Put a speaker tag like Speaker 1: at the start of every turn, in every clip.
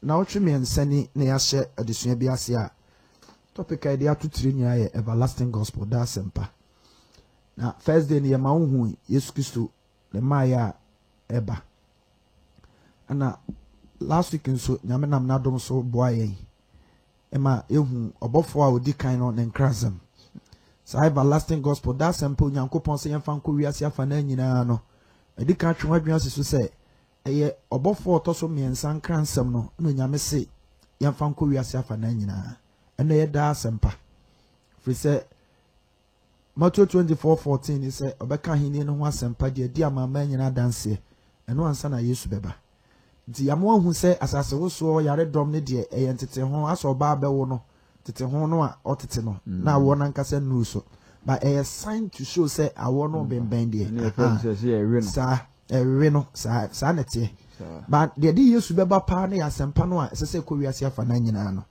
Speaker 1: na otwe me nsani na ya hye adesua bi ase a topic a dia tutire nya ye everlasting gospel da sempa na first day ni ya ma hu Yesu Kristo le maya eba ana last week nso nyame nam na dom so boa ye ema ehu obofo a odi kan no ne nkrasem sa everlasting gospel da sempa onyankopon se yemfa nko wiase afa na nyina no edi kan twe adwen aseso se eye obofo otoso miensa nkransem no no nyame se yemfa nko wiase afa na nyina ene ye da sempa fi se Matthew 24:14 is say obeka hini no ho asempa de di amama nyina danse eno ansa na Yesu beba nti yamo hu se asase wo so yare dom ne de eyentete ho aso ba bewo no tete ho no a otete no na wo na nkasa nu so but a sign to show say awo no benben de sa ewe no sa nete but de Yesu beba pa na asempa no a sese ko wiase afa na nyina no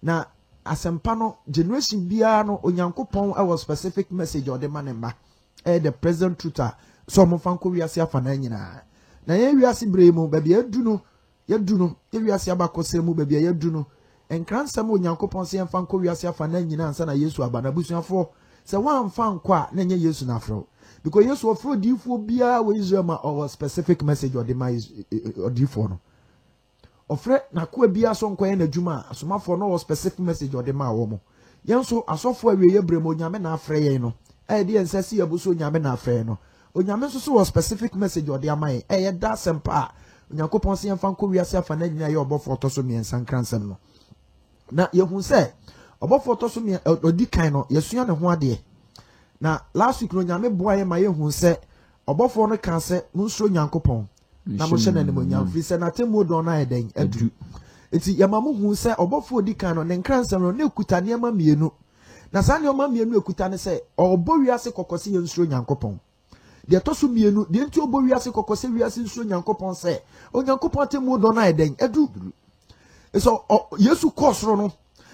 Speaker 1: na asempa no generation bia no onyankopon our specific message or the manemba the present truth so mo fanko wiase afa na nyina na ye wiase bremu ba bia du no ye wiase abakose mu ba bia ye du no enkransam onyankopon se fanko wiase afa na nyina ansa na Yesu aba na busuafo se wan fanko a na nye Yesu na afro because Yesu ofro difo bia we Israel ma our specific message or the ma difo no ofre na ko bia so nkoye na djuma asomafo no specific message or the ma wo mo yenso asofo awie yebrem onyame na afre yen no e de ensase yabuso onyame na afre no onyame so was specific message or the amaye ye da sempa onyankopon se yemfa nko wiase afa na nyina ye obofo to so miensa nkransem no na yehu se obofo to so mi odi kan no yesua ne ho ade na last week no nyame boa ye ma yehu se obofo no kan se munso onyankopon na mo hye na ne mo nyamfiri se na temu don na eden adu enti yamamu hu se obofo odi kan no ne nkransem no ne kuta ne ma mienu na sa ne ma mienu ekuta ne se obo wiase kokose ye nsuro nyankopon de to so mienu de enti obo wiase kokose wiase nsuro nyankopon se onyankopon temu don na eden adu so Yesu kosoro no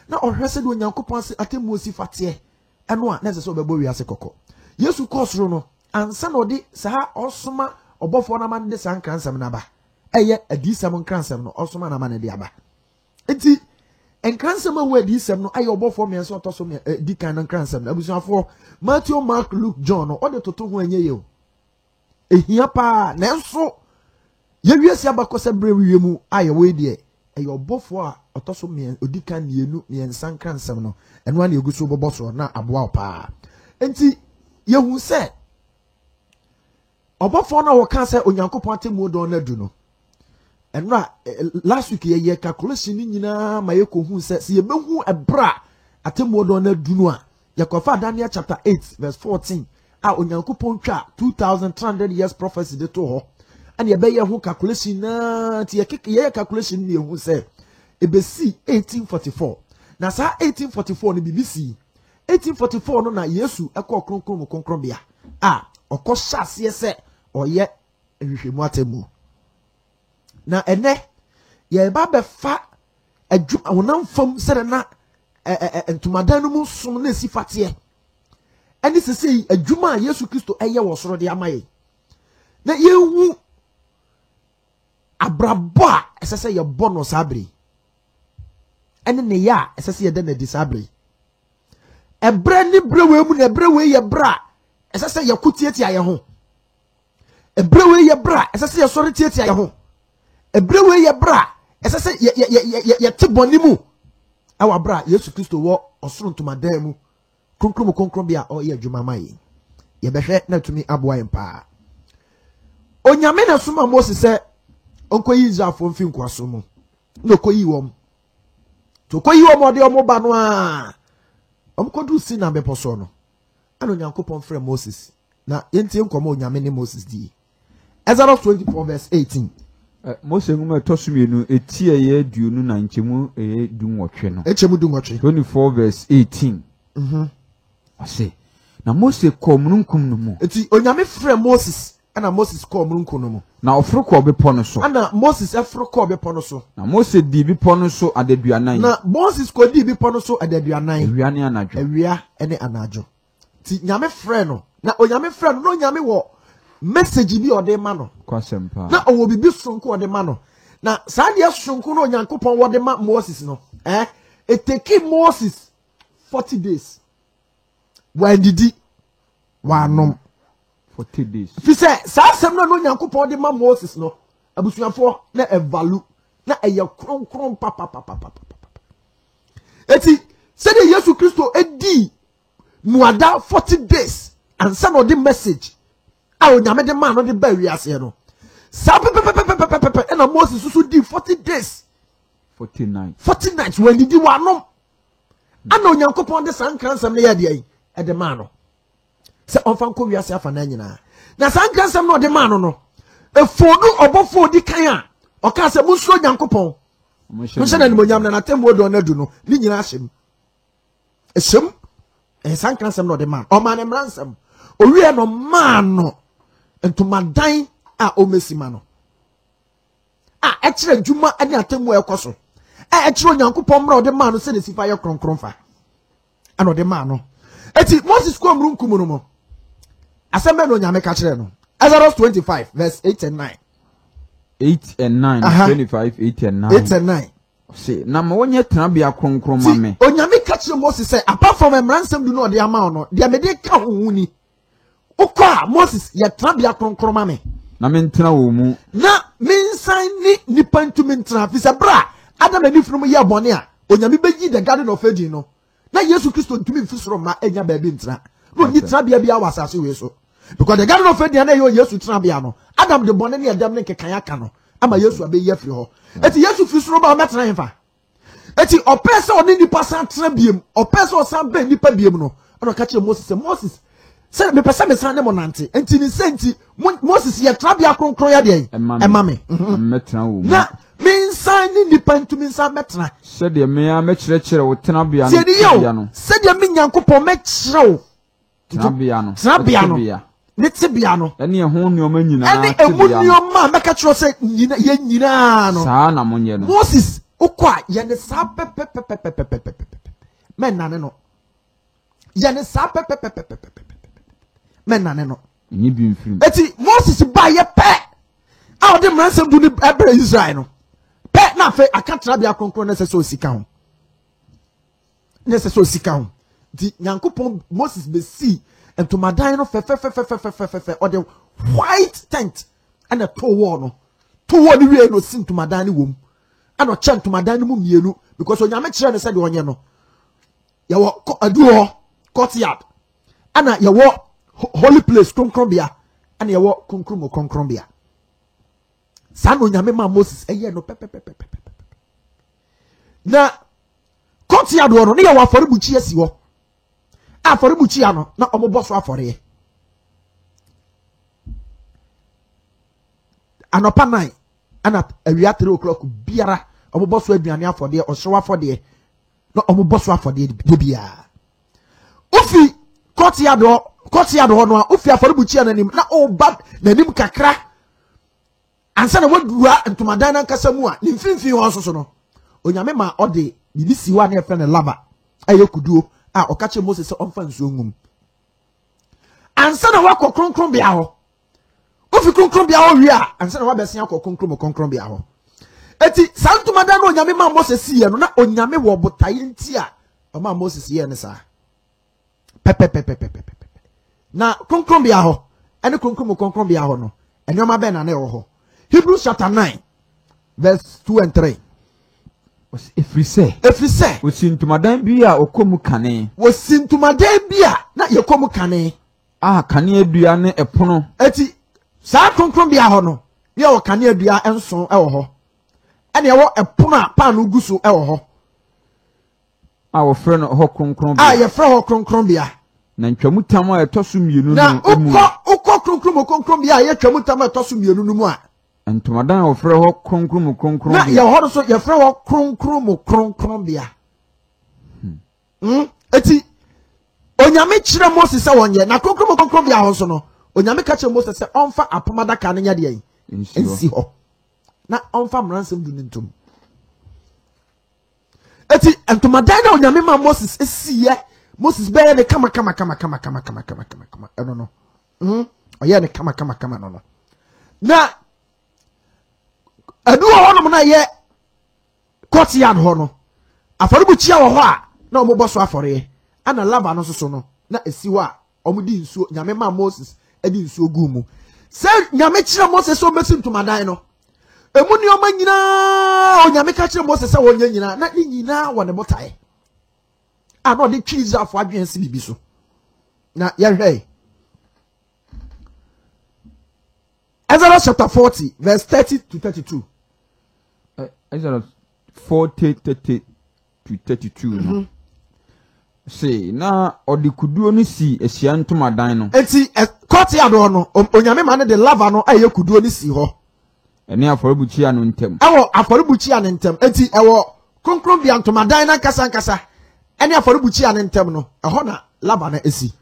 Speaker 1: na ohwese de onyankopon se atemu osi fate eno a na se obebo wiase kokko Yesu kosoro no ansa na odi sa osoma obofo na man de san kransam na ba eye adisam nkransam no osoma na man de aba enti enkransam awu adisam no aye obofo me so otoso me di kan nkransam na abusuafo Matthew, Mark, Luke, John no ode toto ho anye ye o ehia pa na enso ye wiase abakose brewiwe mu aye we de eye obofo a otoso me odi kan nienu me nsan kransam no eno na eguso boboso na aboa pa enti yehu se obofo na wo kan se onyankopon atemu don na du no enra last week ye calculation ni nyina ma ye ko hu se ye behu ebra atemu don na du no a ye ko fa Daniel chapter 8 verse 14 a onyankopon twa 2300 years prophecy de to ho and ye be ye hu calculation na ti ye calculation ni hu se ebesi 1844 na sa 1844 ni BBC 1844 no na Yesu ekọ kronkron bia okoshase se oye ehwehwemu atemu na ene ye ba be fa adwuma wonam fam sere na entumadan no mu som na sifate eni sesei adwuma Yesu Kristo eye wo soro de amaye na yehu abrabo a esese ye bono sabre ene ne ya esese ye de na disabre ebre ni brewe mu na ebre we ye bra esese ye kutieti aye ho ebrewe ye bra esese ye sori tieti aye ho ebrewe ye bra esese ye tiboni mu awa bra Yesu Kristo wo osoro ntomadan mu konkrom bia o ye adwuma mai ye behwe na tumi aboa yempa onyame na soma Moses se onkoyi Israelfo mfi nkwaso mu no koyi wom to koyi wom ode omo ba no a omkodu si na beposo no ano nyankopon frɛ Moses na yentie nkomo onyame ne Moses di Exodus 24 verse 18
Speaker 2: Moses nguma tosumienu etie ye duonu na nchemu dunwotwe no
Speaker 1: echemu dunwotwe
Speaker 2: 24 verse 18 ase na Moses kɔ mununkum no mu
Speaker 1: eti onyame frɛ Moses ana Moses kɔ mununkum no mu
Speaker 2: na ofro kɔ bepɔ no so
Speaker 1: ana Moses afro kɔ bepɔ no so
Speaker 2: na Moses di bepɔ no so adaduanan
Speaker 1: na Moses kɔ di bepɔ no so adaduanan
Speaker 2: awia ne anadwo
Speaker 1: awia ene anadwo ti nyame frɛ no na onyame frɛ no onyame wo message bi ode ma no
Speaker 2: kwasempa
Speaker 1: na owo bibi sonko ode ma no na sadia shunku no Nyankopon wode ma Moses no it take Moses 40 days when did wanom
Speaker 2: 40 days
Speaker 1: fi say sa asem no Nyankopon de ma Moses no abusuafo na evalu na eye kronkron papa eti say the Yesu Kristo edi muada 40 days and send the message a onyame de man no de ba wiase no sa pepepepepepepe na Moses susu di 40 days 40 nights when did wanom ana Onyankopon de sankransam na yade ai e de man no se onfa nko wiase afa na nyina na sankransam no de man no efonu obofo di kan a o ka se munso Onyankopon munso na nimonyam na natemwo do na du no ni nyina ahyem esem sankransam no de man o man emransam o wie no man no entomadan a o mesima no e kire djuma ani atemwo ekoso e kire Onyankopon mra o de man no se ne sifa ye kronkron fa ana o de man no eti Moses ko mrunkum no mo asembe no nyame ka kire no Exodus 25 verse 8 and 9
Speaker 2: 8 and 9 25 8 and 9
Speaker 1: 8 and 9
Speaker 2: see na ma wonye tenabia kronkron ma me
Speaker 1: onyame ka kire Moses say apart from emransam du no de ama no de me de ka hohuni ukwa Moses ye tenabia kronkron ma me
Speaker 2: na me ntena wo mu
Speaker 1: na mensan ni nipa ntumi ntena fi se bra Adam ani funu ye bone a onyame beji the garden of Eden no na Yesu Kristo ntumi mfisoro ma enya ba bi ntena no ni tenabia bia wasase we so because the garden of Eden na yo Yesu tenabia no Adam de bone ne Adam ne kekan aka no ama Yesu abeyi afiri ho eti Yesu fisoro ba o metena yenfa eti opese oni nipa san tena biem opese o san be nipa biem no ana ka kire Moses say me pesa me san ne monante enti ni senti Moses ye trabia kronkron ya de ema me
Speaker 2: metena wo
Speaker 1: na me san ni nipa ntumi san metena
Speaker 2: se de me a me kire wo tenabia
Speaker 1: no se de me Nyankopon me kire wo
Speaker 2: tenabia no
Speaker 1: ne tibia no
Speaker 2: ene ho nneoma nyina
Speaker 1: ene emu nneoma me ka kire se nyina ye nyina no
Speaker 2: saa na monye no
Speaker 1: Moses ukwa ye ne sa men nane no ye ne sa men nane no
Speaker 2: ni bi mfiri
Speaker 1: eti Moses ba ye pe a ode mransam du ni ebere Israel no pe na fe akatra bia kronkron na se so sika ho na se so sika ho di Nyankopon Moses be see entomadan no fe ode white tent and a to wall ni wie no sin tomadan ni wom ana che tomadan ni mu mienu because onyame kire ne se de onye no ya wo aduo courtyard ana ya wo holy place konkron bia ana ya wo konkron bia san onyame ma Moses eye no na courtyard wo no ne ya wo aforibuchi asi wo aforibuchi ya no na omoboso afore anopa 9 ana awia 3 o'clock biara omoboso aduane afode o hyew afode na omoboso afode de bia ofi courtyard ho no ofi aforibuchi ananim na o bad nanim kakra ansa na wadura ntomadan na nkasa mu a ne mfimfin ho so no onyame ma ode bibisi wa na efe ne lava ayekuduo a okache Moses se onfa nsuo ngum ansa na wakọ kronkron bia ho ofi kronkron bia ho wi a ansa na wabesia akọ kronkron bia ho eti santomadan no onyame ma Moses siye no na onyame wo botaye nti a o ma Moses ye ne sa na kronkron bia ho ene kronkron bia ho no enoma be na ne wo ho Hebrews chapter 9 verse 2 and 3
Speaker 2: efri se osintumadan bi a okomu kane na yekomu kane kane adua ne epono
Speaker 1: eti saa kronkron bia ho no ye wo kane adua enso e wo ho ene ye wo epono a pa no guso e wo ho
Speaker 2: wo frɛ no ho kronkron bia
Speaker 1: ye frɛ ho kronkron bia
Speaker 2: na ntwamutam a etoso mienu
Speaker 1: no ukọ kronkron bia ye twamutam a etoso mienu no mu a
Speaker 2: entomadan wo frɛ ho kronkron
Speaker 1: na ye ho so ye frɛ ho kronkron bia eti onyame kire Moses se wonye na kronkron bia ho so no onyame ka kire Moses se onfa apomada ka ne nya de ensi ho na onfa mransem du nintum eti entomadan na onyame ma Moses esiye Moses be ne kama no oye ne kama no na adu ho na ye courtyard ho no afɔrebukyia wɔ hɔ a na ɔmo so afɔre ana lava no so no na esi hɔ a ɔmo di nsuo nyame ma Moses edi nsuo gu mu sɛ nyame kyerɛ Moses o besi ntomadan no emu ni ɔma nyinaa onyame ka kyerɛ Moses sɛ wɔnyɛ nyinaa na ni nyinaa wɔ ne botae a na ɔde twi Israel fo adwen si bibi so na yɛhwɛ Exodus chapter 40 verse 30 to 32
Speaker 2: Exodus 40 30 to 32 say na odi kuduo ni si ehia ntomadan no
Speaker 1: enti courtyard no onyame ma ne de lava no aye kuduo ni si ho
Speaker 2: ene afɔrebukyia no ntem
Speaker 1: ewo afɔrebukyia no ntem enti ewo konkron bia ntomadan na nkasa ene afɔrebukyia no ntem no ɛhɔ na lava na esi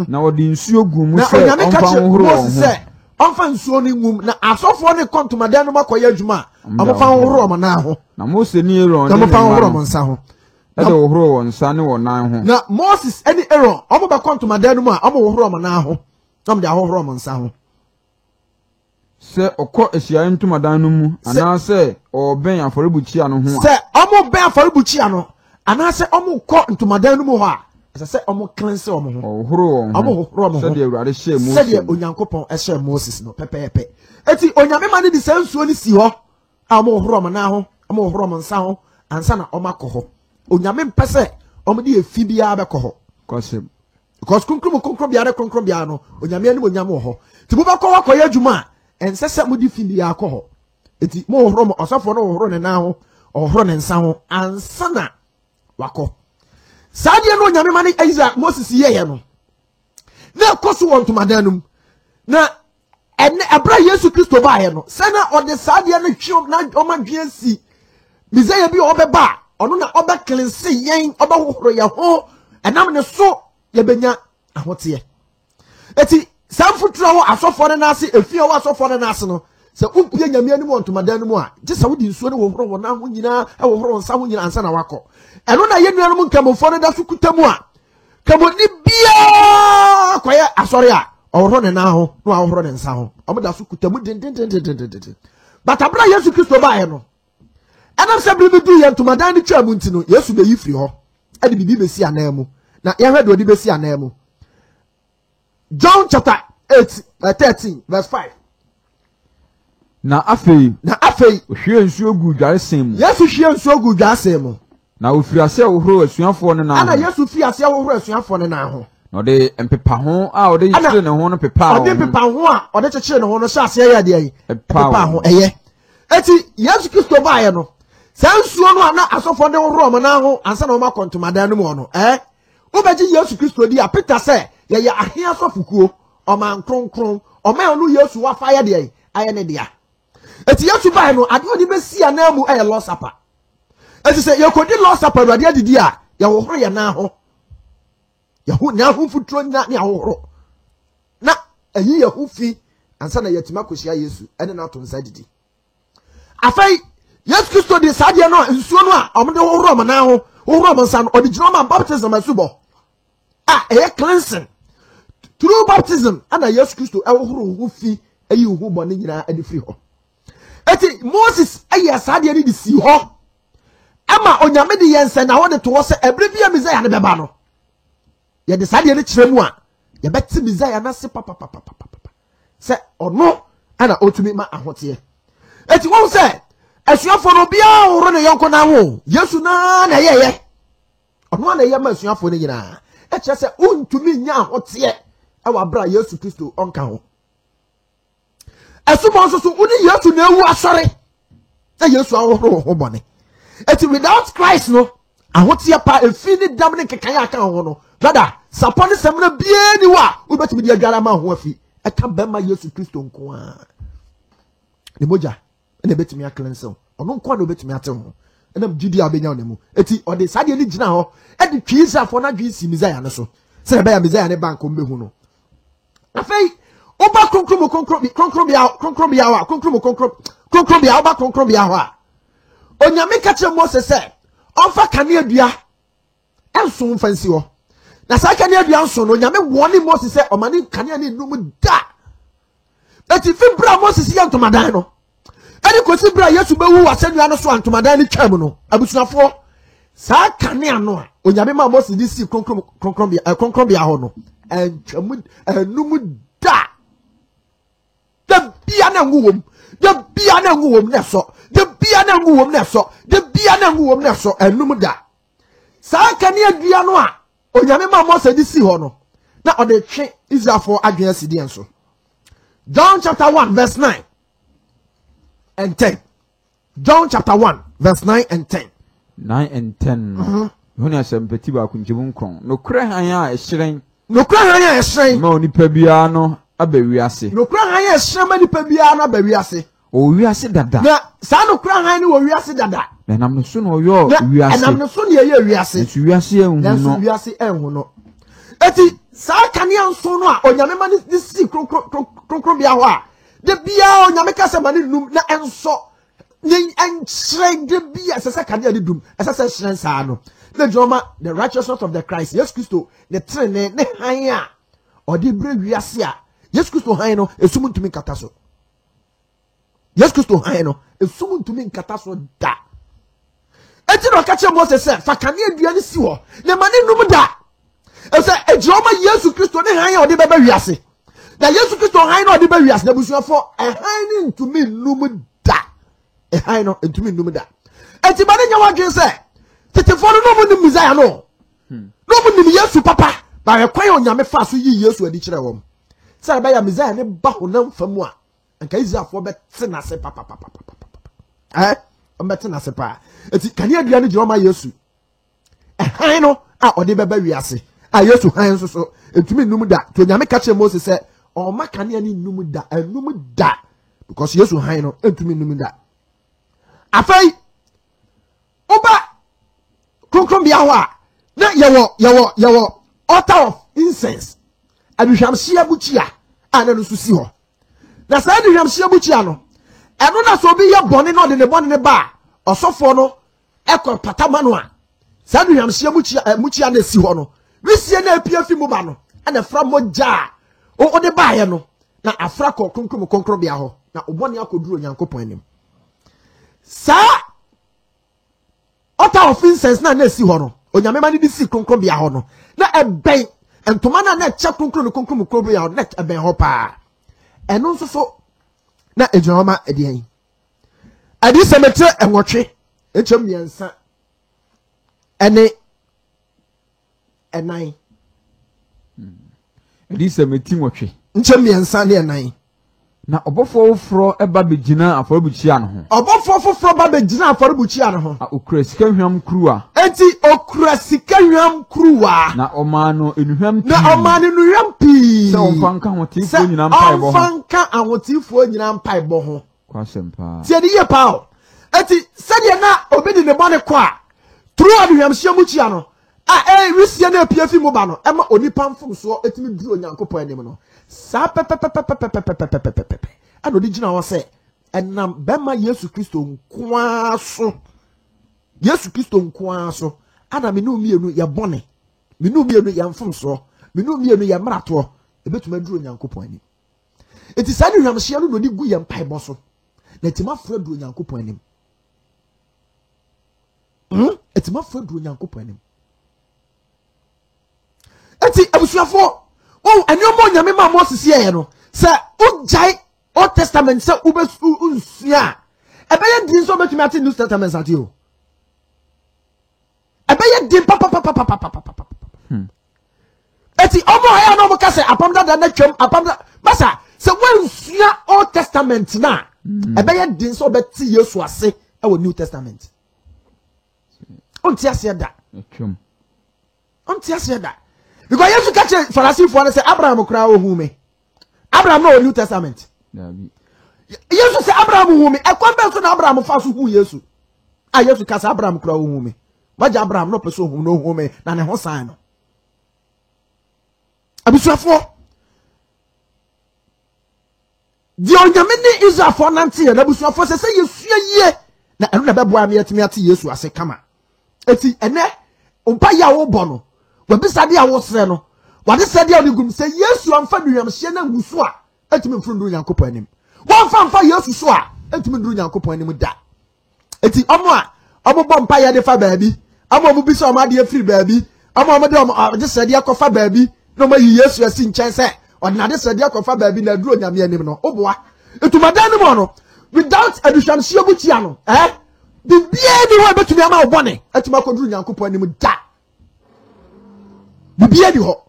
Speaker 2: na odi nsuo gu mu
Speaker 1: na
Speaker 2: sɛ
Speaker 1: onyame ka
Speaker 2: ɔmfa
Speaker 1: kyerɛ
Speaker 2: nhoro
Speaker 1: Moses sɛ ɔmfa nsuo no ngum na asɔfo ne kontomadan no makoyɛ adwuma ɔmfa nhoro ɔmo na ho na
Speaker 2: Mose ni Aaron
Speaker 1: ɔmfa nhoro ɔmo nsa ho
Speaker 2: ɛde ohoro wɔn nsa ne wɔn nan ho
Speaker 1: na Moses ɛne Aaron ɔmo ba kontomadan no mu a ɔmo ohoro ɔmo na ho na ɔmo de ahohoro ɔmo nsa ho
Speaker 2: sɛ ɔkɔ ehia ntomadan no mu anaasɛ ɔbɛn afɔrebukyia no ho a
Speaker 1: sɛ ɔmo bɛn afɔrebukyia no anaasɛ ɔmo kɔ ntomadan no mu hɔ a ɛsɛ sɛ ɔmo cleanse ɔmo ho
Speaker 2: ɔhoro wɔn ho
Speaker 1: ɔmo ohoro ɔmo ho
Speaker 2: sɛdeɛ Awurade hyɛ Mose
Speaker 1: sɛdeɛ Onyankopɔn ɛhyɛ Moses no pɛpɛɛpɛ eti onyame ma ne de sɛ nsuo ne si hɔ a ɔmo ohoro ɔmo na ho ɔmo ohoro ɔmo nsa ho ansa na ɔmo akɔ hɔ onyame mpɛ sɛ ɔmo de efi biara bɛkɔ hɔ
Speaker 2: kɔsɛm
Speaker 1: because konkrom biara no onyame anim onyame wɔ hɔ ti mo bɛkɔ wakɔyɛ adwuma a ɛnsɛ sɛ mo de fi biara kɔ hɔ eti mo ohoro mo ɔsɔfo no ohoro ne na ho ɔhoro ne nsa ho ansa na wakɔ saa deɛ no onyame ma ne Isaac Moses yɛyɛ no na ɛkɔ so wɔ ntomadan no mu na ɛne ɛbra Yesu Kristo baayɛ no sɛ na ɔde saa deɛ no hwɛ na ɔma dwen si Misaya bi ɔbɛba ɔno na ɔbɛklense yɛn ɔbɛhohoro yɛn ho ɛnam ne so yɛbɛnya ahoteɛ eti saa mfuturo wɔ asɔfo no n'ase efi a wɔ asɔfo no n'ase no sɛ wopie nyame anim wɔ ntomadan no mu a gye sɛ wodi nsuo no wɔhoro wɔ na ho nyinaa ɛwɔhoro nsa ho nyinaa ansa na wakɔ ɛno na yɛn nuanom nkamofo no da so kuta mu a kamoni bia kɔyɛ asɔre a ɔhoro ne na ho na ɔhoro ne nsa ho ɔmo da so kuta mu dendendendendenden batabra Yesu Kristo baayɛ no ɛnam sɛ biribi du yɛn ntomadan no twa mu nti no Yesu bɛyi firi hɔ ɛde bibi bɛsi anan mu na yɛhwɛ de ɔde bɛsi anan mu John chapter 13 verse 5
Speaker 2: na afei
Speaker 1: ohwie
Speaker 2: nsuo gu dwaresɛn mu
Speaker 1: Yesu hwie nsuo gu dwaresɛn mu
Speaker 2: na ofiri ase ohoro asuafoɔ no na
Speaker 1: ana Yesu fi ase ohoro asuafoɔ no na ho
Speaker 2: na ɔde mpepa ho a ɔde kyerɛ ne ho no pepa
Speaker 1: ɔde pepa ho a ɔde kyekyere ne ho no hyɛ ase yɛ deɛ yi pepa ho ɛyɛ eti Yesu Kristo baayɛ no saa nsuo no a na asɔfoɔ de ohoro ɔmo na ho ansa na ɔmo akɔ ntomadan no mu no wobɛgye Yesu Kristo di a Peter sɛ yɛyɛ ahea sɔfokuo ɔman kronkron ɔman no Yesu wafa yɛ deɛ ayɛ ne dea eti Yesu baayɛ no ade ɔde bɛsi anan mu ɛyɛ Lord's Supper eti sɛ yɛkɔdi Lord's Supper Awurade adidi a yɛhohoro yɛn nan ho yɛho na ho futuro na ne ahohoro na ayi yɛho fi ansa na yɛtuma kɔhyia Yesu ɛne na ato nsa didi afei Yesu Kristo de saa deɛ no a nsuo no a ɔmo de hohoro ɔmo nan ho hohoro ɔmo nsa no ɔde gyina ɔmo baptism asubɔ a ɛyɛ cleansing through baptism ana Yesu Kristo ɛhohoro ho fi ayi ho bɔne nyinaa ade firi hɔ eti Moses ɛyɛ saa deɛ ne de si hɔ ama onyame de yɛn sɛ na wɔde to hɔ sɛ ɛbere bia Misaya ne bɛba no yɛde saa deɛ ne kyerɛ mu a yɛbɛte Misaya na se papapapapapa sɛ ɔno ana otumi ma ahoteɛ eti wɔn sɛ asuafo no bia horo ne yɔnko na ho Yesu na yɛyɛ ɔno na yɛ ma asuafo no nyinaa ɛkyerɛ sɛ ontumi nya ahoteɛ ɛwɔ abra Yesu Kristo ɔnka ho ɛsomɔ nso so woni Yesu na ewu asɔre na Yesu ahohoro ho bɔne eti without Christ no ahoteɛ pa efi ne dam ne kekan aka ho no brother sapɔ ne sɛm na bie ni wa wobɛtumi de adwara ma ho afi ɛka bɛma Yesu Kristo nko a ne mogya na betumi aklense ɔno nko na obetumi ate ho na gidi abenya ne mu eti ɔde saa de ne gyina hɔ ɛde twi Israelfo na dwi si Misaya ne so sɛ ɛbɛya Misaya ne bank mbehu no afei oba konkrom bia hɔ a onyame ka kyerɛ Moses sɛ ɔmfa kanea dua ɛnso mfa nsi hɔ na saa kanea dua nso no onyame wɔne Moses sɛ ɔmane kanea ne num da eti fi bra Moses yɛ ntomadan no Any consider yes to be who was sent you so antomadani chamuno. Abusuafo. Sa kanea no. Onyamema must this konkrombia hono. And numu da. The biana womb. The biana womb neso. The biana womb neso. The biana womb neso. And numu da. Sa kanea dianoa. Onyamema must this hono. Now on the chain is for against the answer. John chapter 1 verse 9 and 10. John chapter 1 verse 9 and 10.
Speaker 2: 9 and 10. When I said Petiba Kunjibun, no cry, a shrine. No
Speaker 1: cry, a shrine.
Speaker 2: No nipebiano, a beviasi.
Speaker 1: No cry, a shrine, pebiana, beviasi.
Speaker 2: Oh, we are said that.
Speaker 1: Son of cry, we are said that.
Speaker 2: And I'm no soon or your,
Speaker 1: we are, and I'm no soon here, we are saying,
Speaker 2: we are seeing,
Speaker 1: we are saying, no. Eti sa kania so no a onyamema ni si kronkron bia ho a de bia onyameka se mane num na enso ni enchre de bia se kania ni dum ese se hren sa no na joma the righteousness of the Christ yes Christo the trene ne han a odi bre wiase a yes Christo han no esum ntumi nkata so yes Christo han no esum ntumi nkata so da eti no ka che Moses se fa kania dua ni si ho ne mane num da. Ese ejoma Yesu Kristo ne han ya odi beba wiase. Na Yesu Kristo han na odi beba wiase na busuafo han ni ntumi num da. Han no ntumi num da. Enti ba ne nya wadwen se tetefo no mu ni Messiah no. No mu ni Yesu papa. Ba rekwan onyame fa so yi Yesu adi kire wom. Sa ba ya Messiah ne ba honam famu a anka Israelfo be tena se papa. Be tena se pa. Enti kane adua ne joma Yesu. Han no a odi beba wiase. Yesu han so etumi num da to nyame ka che Moses say o maka ne ani num da because Yesu han no etumi num da afai oba konkron bia ho a na yawo altar of incense aduhwam hia buchia ana no susi ho na sa aduhwam hia buchia no eno na so bi ye bone no de ne bone ne ba osofo no ekọ patama no a sa aduhwam hia buchia na si ho no Wisi na epia fi mu ba no ana fra moja o de ba ye no na afra ko konkrom bia ho na obone akoduru Onyankopon anim sa ota offenses na esi ho no onyame ma ni si konkrom bia ho no na eben entoma na che konkrom bia ho na eben ho pa eno nso so na ejoma edian adi semetre enwotwe echem miensa ene enai
Speaker 2: Elisa meti nwotwe
Speaker 1: nchem miensa ne enai
Speaker 2: na obofo ofro eba begina aforebuchia no ho
Speaker 1: obofo foforo ba begina aforebuchia no ho
Speaker 2: a okura sika hwam kruwa
Speaker 1: enti okura sika hwam kruwa
Speaker 2: na omano enuhwam pi
Speaker 1: na omano enuhwam pi
Speaker 2: se onfanka hotifo nyina mpai bo ho
Speaker 1: onfanka ahotifo nyina mpai bo ho
Speaker 2: kwasempa
Speaker 1: tie de ye pa o enti se de na obedi ne bone kwa tru aduhwam hia muchia no wisi na epia fi mu ba no ema onipa mfom so etimi duru Onyankopon anim no sa pepepepepepepepepepepe ano di gina wo se enam bema Yesu Kristo nkoa so Yesu Kristo nkoa so ana me no mienu ye bone me no mienu ye mfom so me no mienu ye mrato ebetuma duru Onyankopon anim eti sa ni hwamhia no ni gu ye mpai bo so na etima fra duru Onyankopon anim etima fra duru Onyankopon anim eti abusuafo enyomo nyame ma Moses ye no se ujai Old Testament se unsua ebeye din so betumi ati New Testament ati o ebeye din papa eti omo haya no mo ka se apamda da na twam apamda basa se wansua Old Testament na ebeye din so beti Yesu ase e wo New Testament onti ase da
Speaker 2: twam
Speaker 1: onti ase da because Yesu catch Pharisee for say Abraham kra ohu me. Abraham no New Testament. Yesu say Abraham ohu me. E kwa be so na Abraham fa so hu Yesu. Yesu ka say Abraham kra ohu me. Waja Abraham no person ohu no ohu me na ne ho san no. Abisuafo. Di onyame ni Israel for nante na abisuafo say Yesu ye na eno na beboa me yetimi ate Yesu ase kama. Eti ene umpa ya wo bono. Wabisade a wosre no wade sade a onigum se Yesu amfa duhwam hye na ngusu a etimi mfuru ndu Onyankopon anim wonfa Yesu so a entimi duru Nyankopon anim da eti omo bompa ya de fa baabi omo bi so omo de free baabi omo de je sede akofa baabi no ma yi Yesu asi nchen se odinade sede akofa baabi na duru Onyame anim no oboa etumadan ni mo no without education butia no bibie ni ho betumi ama obone etuma koduru Nyankopon anim da bibie ni ho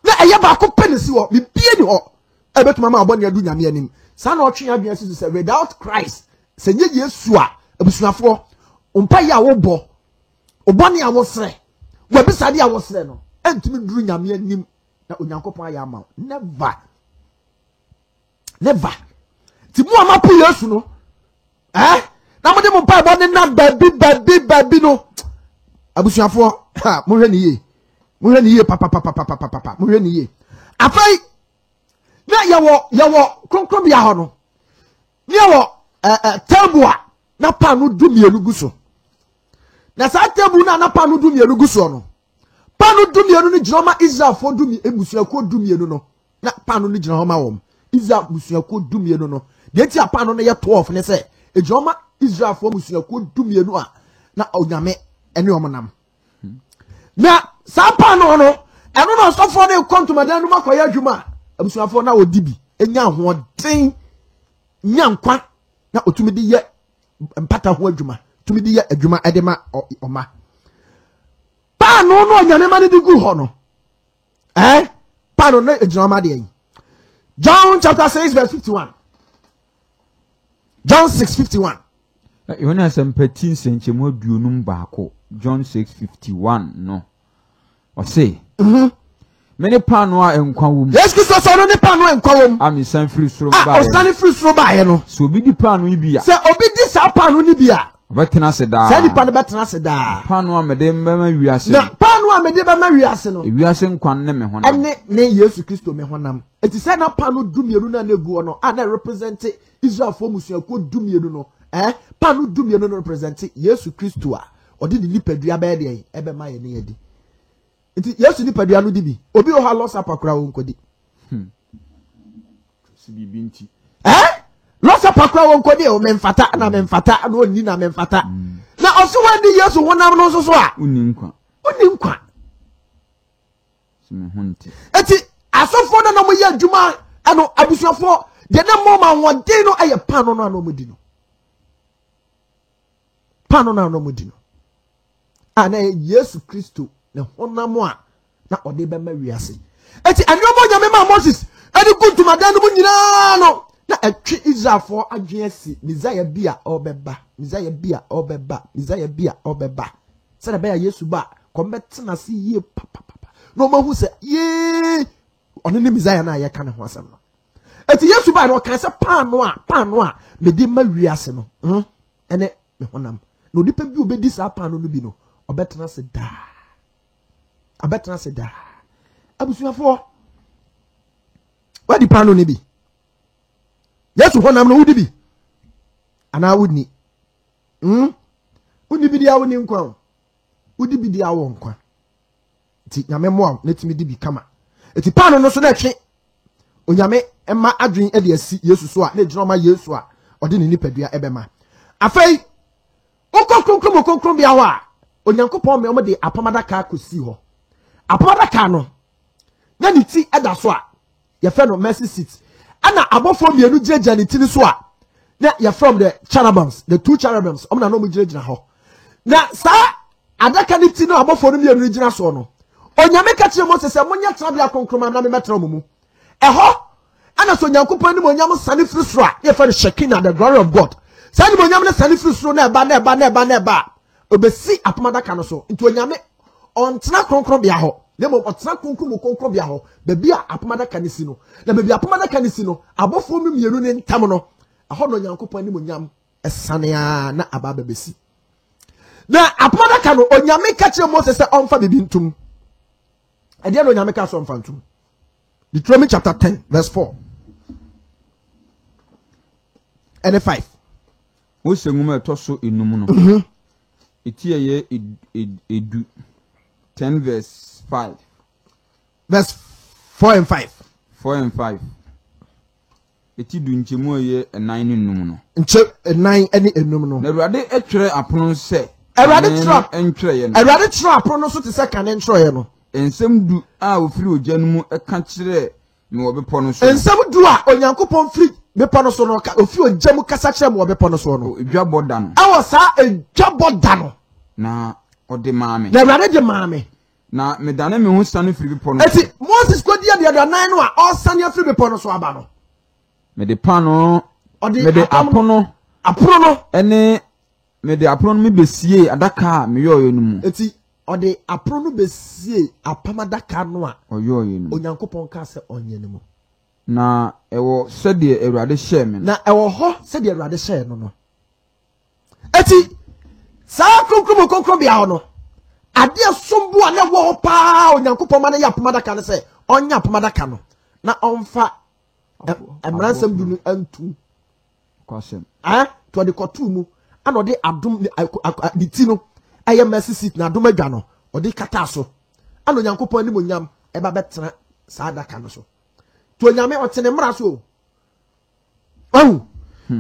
Speaker 1: na eye ba ko penisi ho bibie ni ho betumi ama obone adu Nyame anim sa na otwe adwen si say without Christ senye Yesu a abusuafo umpa ya wo bo obone a wo sre wa bisade a wo sre no entumi duru Nyame anim na Onyankopon aya ama never ti mu amapu Yesu no na mo de mo pa bo ne na baby no abusuafo mo hwe ni ye papa mo hwe ni ye afai na yawo konkrom bia ho no yawo tabua na pa no dumienu guso na sa tabu na pa no dumienu guso no pa no dumienu ni jinoma Israel fo dumi ebusuako dumienu no na pa no ni jinoma wom Israel busuako dumienu no de ti apa no ye 12 ne se ejoma Israel fo busuako dumienu a na Onyame ene omnam na sa pa no eno no so fo ne kontomadan no makoya adwuma abusuafo na odibi enya hoden nyankwa na otumi de ye mpata ho adwuma tumi de ye adwuma edema oma pa no Onyame ma de gu ho no pa no na ejoma de John chapter 6 verse 51 John 6:51
Speaker 2: Yona sampati nsenchemu aduonum baako John 6:51 no o say many pano a enkwa wom
Speaker 1: Yes Christ so no ne pano enkwa wom
Speaker 2: ami san free soro ba
Speaker 1: o san free soro ba ye no
Speaker 2: so obi di pano ibi a
Speaker 1: se obi di sa pano ni bi a
Speaker 2: betena se da
Speaker 1: se di pano betena se da
Speaker 2: pano a mede mbema wiase
Speaker 1: na pano a mede bema wiase no
Speaker 2: wiase nkwan ne me honam
Speaker 1: ne Yesu Kristo me honam eti se na pano dumienu na egu no a na represent Israel fo musuako dumienu no pano dumienu no represent Yesu Kristo a odi di nipadua ba de ebe ma ye ne yedi eti Yesu nipadua no di bi obi o ha loss apakura wo nkodi
Speaker 2: si bibi nti
Speaker 1: loss apakura wo nkodi o memfata na oni na memfata na oso wadi Yesu wonam no so a
Speaker 2: uni nkwa si me honte
Speaker 1: eti asofo na mo ye adwuma ano abusuafo de na mo ma wode no eye pano no ano mudi no pano no ano mudi no ana Yesu Kristo ne honam a na ode be ma wiase eti anyomo Nyame ma Moses edi kuntumadan no nyina no na etwe Israelfo adwen si Messiah bia obeba se na be ya Yesu ba kombetena si ye papa no mahu se ye ono ne Messiah na ye ka ne ho asem no eti Yesu ba no ka se pano a me di ma wiase no ene me honam no dipa bi obedi sa pano no bi no obetena se da abusuafo wadi pano ni bi Yesu honam no wudi bi ana wudni wudi bi dia woni nkwa wudi bi dia wo nkwa ti Nyame mo na timi di bi kama eti pano no so na twe Onyame emma adwen e de asi Yesu so a na ejino ma Yesu a ode ne nipadua ebema afei okonkron bia ho a Onyankopon me o de apamada ka kosi ho apamada ka no na ni ti eda so a ye fe no mercy seat ana abofo mienu giregia ni ti ni so a na ye from the cherubims the two cherubims o na no mu giregia ho na sa adaka ni ti no abofo no mienu gina so no Onyame ka kire Moses se monya trabia konkroma na me metra omumu eho ana so Onyankopon ni Onyam sane firi so a ye fe the Shekinah the glory of God sane Onyam na sane firi so na eba obesi apamada ka no so nti Onyame ontena konkron bia ho nemo otena konkron bia ho bebi a apamada ka ni si no na bebi apamada ka ni si no abofo mu mienu ne ntam no aho no Onyankopon ni Onyam esane a na aba bebesi na apamada ka no Onyame ka kire Moses se onfa bebi ntum ade no Onyame ka so onfa ntum Deuteronomy chapter 10 verse 4 and 5
Speaker 2: Mose nguma etoso enum no Etiye edu 10 verse 5
Speaker 1: verse 4 and 5
Speaker 2: 4 and 5 eti du nchemu ye 9 ne num no
Speaker 1: nche 9 ene enum no
Speaker 2: na Awurade etwere apono se
Speaker 1: Awurade trap
Speaker 2: entwere ye no
Speaker 1: Awurade trap no so te se kane ntwere ye no
Speaker 2: ensem du a ofiri ogya no mu eka kire me wo bepo no so
Speaker 1: ensem du a onyankopon firi bepo no so no ofiri ogya mu kasa kire me wo bepo no so no
Speaker 2: edwabo da no
Speaker 1: awo sa edwabo da no
Speaker 2: na ode maame
Speaker 1: na Awurade de maame
Speaker 2: na medane me hu sane firi bepo no
Speaker 1: eti Moses ko dia de 9 no a o sane afiri bepo no so aba no
Speaker 2: me de pano me de apono ene me de apono me besie adaka me yoyo no mu
Speaker 1: eti ode apro no besie apamadaka no a
Speaker 2: oyoyo no
Speaker 1: onyankopon ka se onye ne mu
Speaker 2: na ewo sede Awurade hye me
Speaker 1: na ewo ho sede Awurade hye no no eti saa konkro bia no ade sombu a na wo pa onyankopon ma na ya apamadaka no se onya apamadaka no na onfa emransam du antu
Speaker 2: kwasem
Speaker 1: to de kotu mu ana ode adom ni ti no aye mercy seat na adom adwa no ode kata so ana onyankopon ni monyam eba betena saa daka no so to onyame otene mra so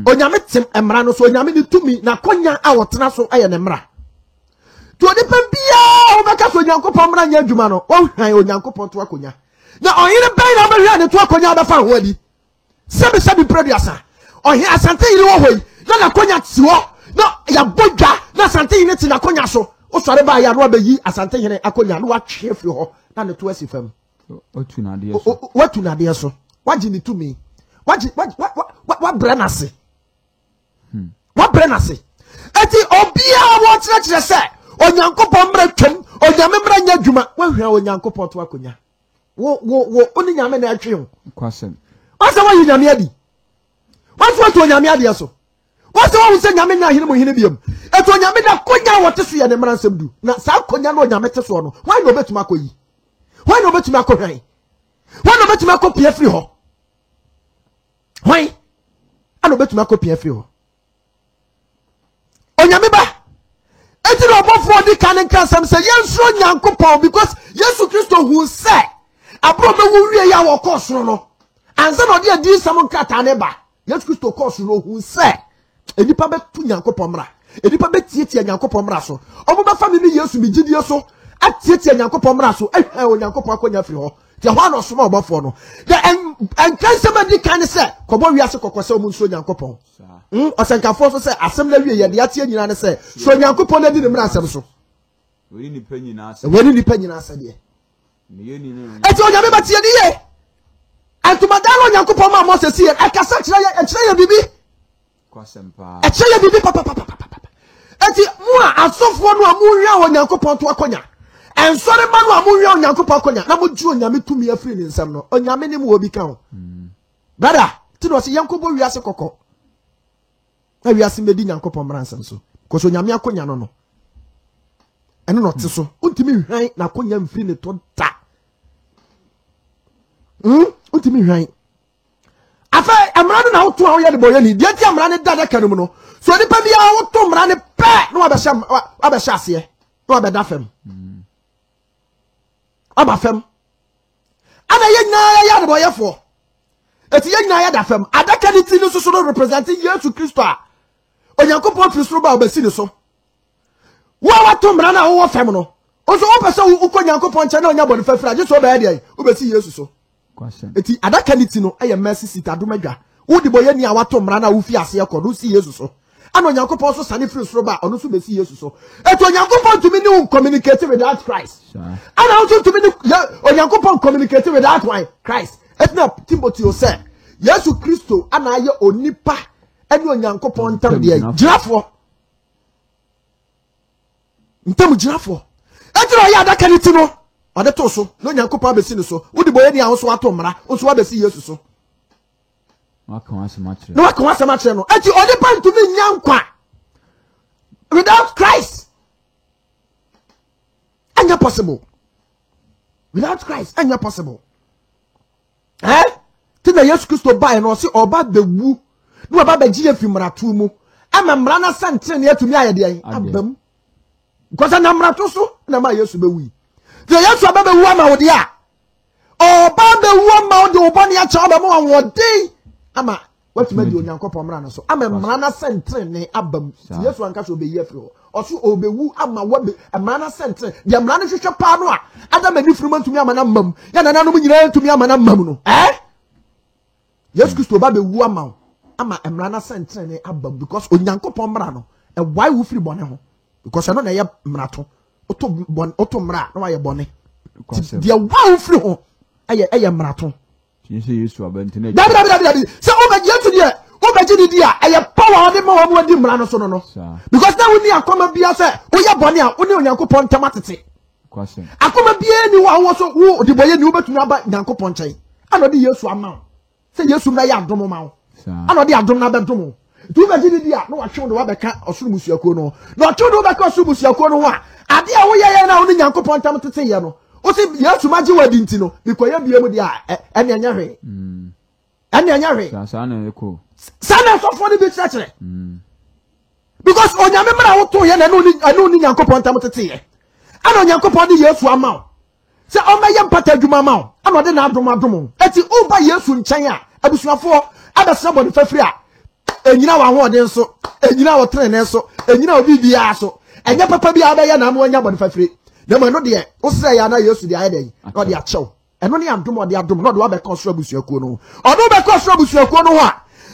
Speaker 1: onyame tem emra no so onyame ni tumi na konya a wotena so aye ne mra to de pambia obeka so onyankopon mra nya adwuma no wo hwan onyankopon to akonya na oyire ben na behwa ne to akonya abefa ho adi sebi producer ohe asante yiri wo hoi na konya tiwo na ya bodwa na asante yiri ti na konya so o sore ba ya no abayi asante yiri akonya no watwe firi ho na ne to asifam
Speaker 2: otu na de so
Speaker 1: watu na de so waji ni tumi waji wa brenase wa brenase eti obia wo kire se onyankopon mra twam onyame mra nya dwuma wa hwa onyankopon to akonya wo oni nyame na atwe ho
Speaker 2: kwasem
Speaker 1: wasa wa nyame adi wasa to nyame adi so wasa wa se nyame na hene mo hene biam eto nyame da konya wote so ye ne mra nsem du na sa konya no nyame te so no why no betuma akoyi why no betuma akohwan why no betuma akopie free ho why ano betuma akopie free ho onyame ba eti no bofo di kan nkansam se yenso nyankopon because Yesu Kristo hu se abro be wu wie ya wo kosoro no anza no de adi sam nkata ne ba Yesu Kristo kosoro hu se enipa betu nyankopon mra enipa betietie nyankopon mra so obo ba family Yesu mi gidie so atietie nyankopon mra so ehwa onyankopon akonya firi ho te ho ano so ma obofo no de enkansam di kan se kobo wiase kokose omu nso nyankopon osenkafo so se asem na wie ye de atie nyina ne se so nyankopon na di ne mra asem so
Speaker 2: we ni panyina ase
Speaker 1: de
Speaker 2: ni
Speaker 1: eti onyame batie di ye antumadalo nyankopon ma Moses ye akasa kire ye bibi
Speaker 2: kwasempa
Speaker 1: kire ye bibi papa eti mu a asofo no amu hwa onyankopon to akonya ensore ma no amu hwa onyankopon akonya na mo ju onyame tumi afiri ni nsam no onyame ni mu obi kan brother ti no se yankobo wiase kokko na wiase medi nyankopon mra nsam so koso onyame akonya no eno no te so untimi hwan na akonya mfiri ne to da untimi hwan afa amrane na woto awo ye de boye ni dia ti amrane dada kanum no so ni pa bia woto amrane pe no abesha ase no abeda fam aba fam ana ye nyina ya de boye fo eti ye nyina ya da fam adaka ni ti no so no represent Yesu Kristo a onyankopon fisro ba obesi ni so wa wato amrane a wo fam no oso wo pese wo konyankopon che na onya bodi fafira je so ba ya de obesi Yesu so eti adaka ni ti no eye mercy seat adomadwa wo di boye ni a wato mra na wo fi ase ekọ no si Yesu so ana onyankopon so sane free soro ba ono so be si Yesu so eti onyankopon to me ni communicate without Christ ana also to me ni onyankopon communicate without why Christ eti na Timothy o say Yesu Kristo ana aye onipa eni onyankopon ntam de girafo ntam girafo eti no ya adaka ni ti no ade to so no nyankopon abesi ni so wo di boye ni a so ato mra o so abesi Yesu so
Speaker 2: waka wasematre
Speaker 1: no eti ode pan to me nyankwa without Christ anya possible without Christ anya possible tina Yesu Kristo ba no se oba bewu no oba be giye fimratu mu ama mra na santre ne atumi ayede abam because na mratu so na ma Yesu bewu the Yesu ababa wu ama wode a oba be wu ama wode obone a cha oba mo wode ama What made you Yankopon Rana so? I'm a mana centre ne abam. Yes, one catch will be here for. Also, obewu ama wabe a mana centre. The Amana Shisha Panoa. Adam and different to me, amana mum. Yanano to me, amana mum. Eh? Yes, Christo Babe Wama. Ama a mana centre ne abam because Yankopon Rano. And why we free boneho? Because I don't know Mrato. Otto Mra, no, I bonnet. The wow free home. I am Mrato.
Speaker 2: You see, you swab and so,
Speaker 1: over yet to the over Jidia, I have power on the more than Mrano Sono. Because now we are coming be a say, we are Bonia, only Yankopon Tamatati. I come be anyone also who the boy knew but not Yankoponche. I know the years to amount. Say yes to my Domo. I know the Abdomo. Do Virginia, no, I show the Wabaka or Sumusiacono. No, two no back or Sumusiacono. I dear way now only Yankopon Tamatati. O se ya sumaji wedding tino because ya biemu dia ene anyahwe ene anyahwe
Speaker 2: sana eko
Speaker 1: sana so for the big church because onyame mra wo to ye na no ni Yankopon tamtete ye ana Yankopon de Yesu ama se o meye mpata adwuma ma ana de na adom eti o ba Yesu nchen a abusuafo abesa body fafiri a enyina wa ho de nso enyina wo trene nso enyina obi bia so enye papa bia ba ye na mo nya body fafiri. No dear, what's say I know used to the idea, not the actual. And only I'm doing what they are doing, not what they cost Robusiacono. Or no, they cost Robusiacono.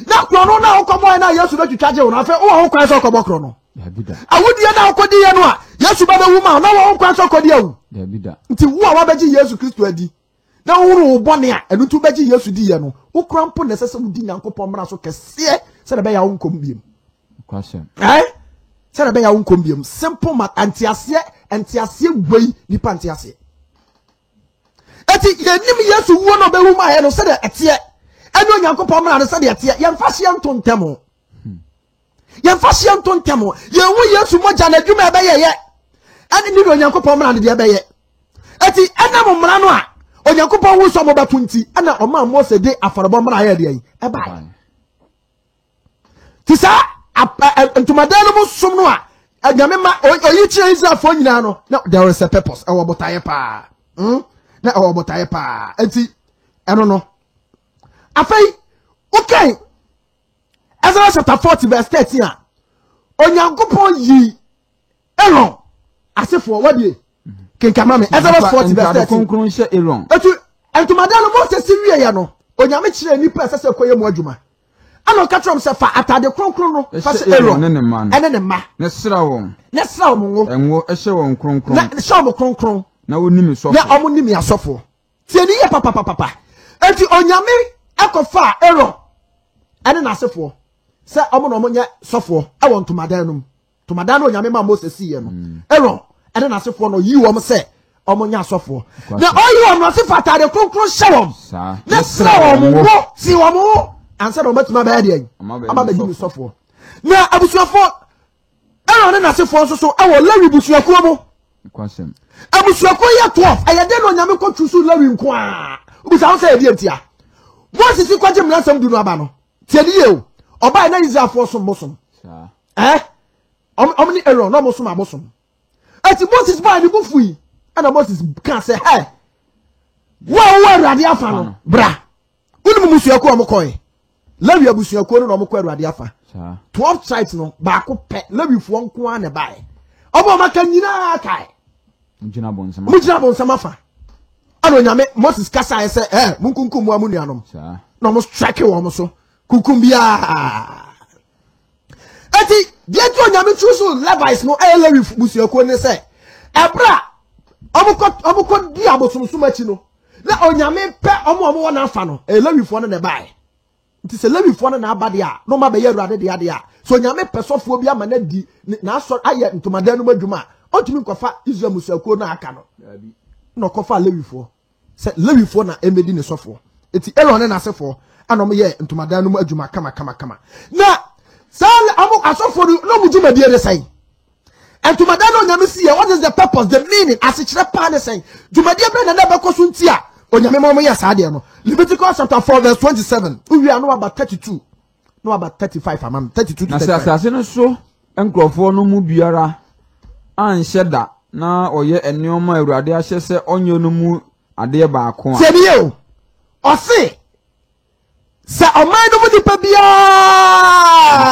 Speaker 1: Now, no, come on, I used to let you charge on. I felt, oh, cries of Cobocrono. I would you now call the yes, you better woman, no one cries of Codio. There be that. Until who are Beji Yesu Christo Eddie. Now, who Bonia, and to Beji Yesu Diano, who cramp on necessary dinner Copomra so Cassia, said about your own combium.
Speaker 2: Question.
Speaker 1: Eh? Said about your own combium. Simple mat antiasia. Antiasia way ni pantiasia. Eti ye nim Yesu wo no be wu ma he no said etie. Eno Yankopon ma no said etie. Ye mfa hye ntontemo. Ye mfa hye ntontemo. Ye wu Yesu moja na dwuma be ye. Ani ni Yankopon ma no de be ye. Eti ena mo mra no a Onyankopon wu so mo ba tunti. Ana o ma Mose de afarabo mra ye de yi. E ba. Ti sa ntumadano mo som no a Agamema oyichi Israel for nyina no. Now there is a purpose. Ewo botaye pa. Na ewo botaye pa. Enti eno no. Afei okay. Ezra chapter 40 verse 13 a. Onyankopon yi Aaron asefo wadie. Kenkama me. Ezra 40 verse 13.
Speaker 2: Konkron hye Aaron.
Speaker 1: Etu madalo Moses wiye ya no. Onyame kire nipa asese koye mu adwuma. Ano katrom se fa atade kronkron no fa se Aaron ene ne ma
Speaker 2: ne sra won
Speaker 1: ngo
Speaker 2: enwo ehye won kronkron
Speaker 1: na sha mo kronkron
Speaker 2: na wonimi sofo
Speaker 1: na omonimi asofo tie ni ye papa enti onyame ekofa Aaron ene na asefo se omo no omonye sofo e won tomadan no onyame ma Moses ye no Aaron ene na asefo no yi wo se omonye asofo na oyi wo no asefo atade kronkron shawom na sra wo ngo si wo mo answer no matima ba dey ama ba gimi sofo na abusuafo Aaron na asefo so e wo Lewi busuakuo mo
Speaker 2: kwasem
Speaker 1: abusuakuo ya 12 ayade no nyame ko tusu Lewi nko a obusa wo say e dia Moses si kwaje mransam du no aba no tie ni ye o oba na Israelfo so mosom omni Aaron no mosom abosom ati Moses ba ni bufui ana Moses kan say hey wa rade afa no bra unu musuakuo amokoe Lewi abusuakuo no mo kwa Awurade afa 12 tribes no ba ko pe Lewi fo nko a ne bae obo maka nyina kai
Speaker 2: mujina bonsama
Speaker 1: fa ano nyame Moses kasa ese munkunkum mu amunuanom no mo strike wo mo so kunkum bia eti die to nyame chuso Levites no Lewi abusuakuo ne se ebra omukọ di abosomsoma chi no na onyame pe omo na afa no Lewi fo no ne bae nti se Lewi fo na abade a no ma be ye Awurade de ade a so nyame pesofo bi ama na di na so aye ntomadan no madwuma otumi nkofa Israel musuakuo na aka no no kofa Lewi fo se Lewi fo na emedi ne sofo eti Aaron na asefo anom ye ntomadan no madwuma kama na sal amu asofo no mudwuma die de sai ntomadan no nyame si what is the purpose the meaning asichire pa ne sai dwumadie bre na be koso nti a onyame mo ya saade no Leviticus chapter 4 verse 27 we are no about 32 no about 35 amam 32 to 35
Speaker 2: na asase no so enkrofo no mu biara anhye da na oye enioma Awurade ahye se onye no mu ade ba ko a
Speaker 1: sebiyo o se Sa omai no nipa bia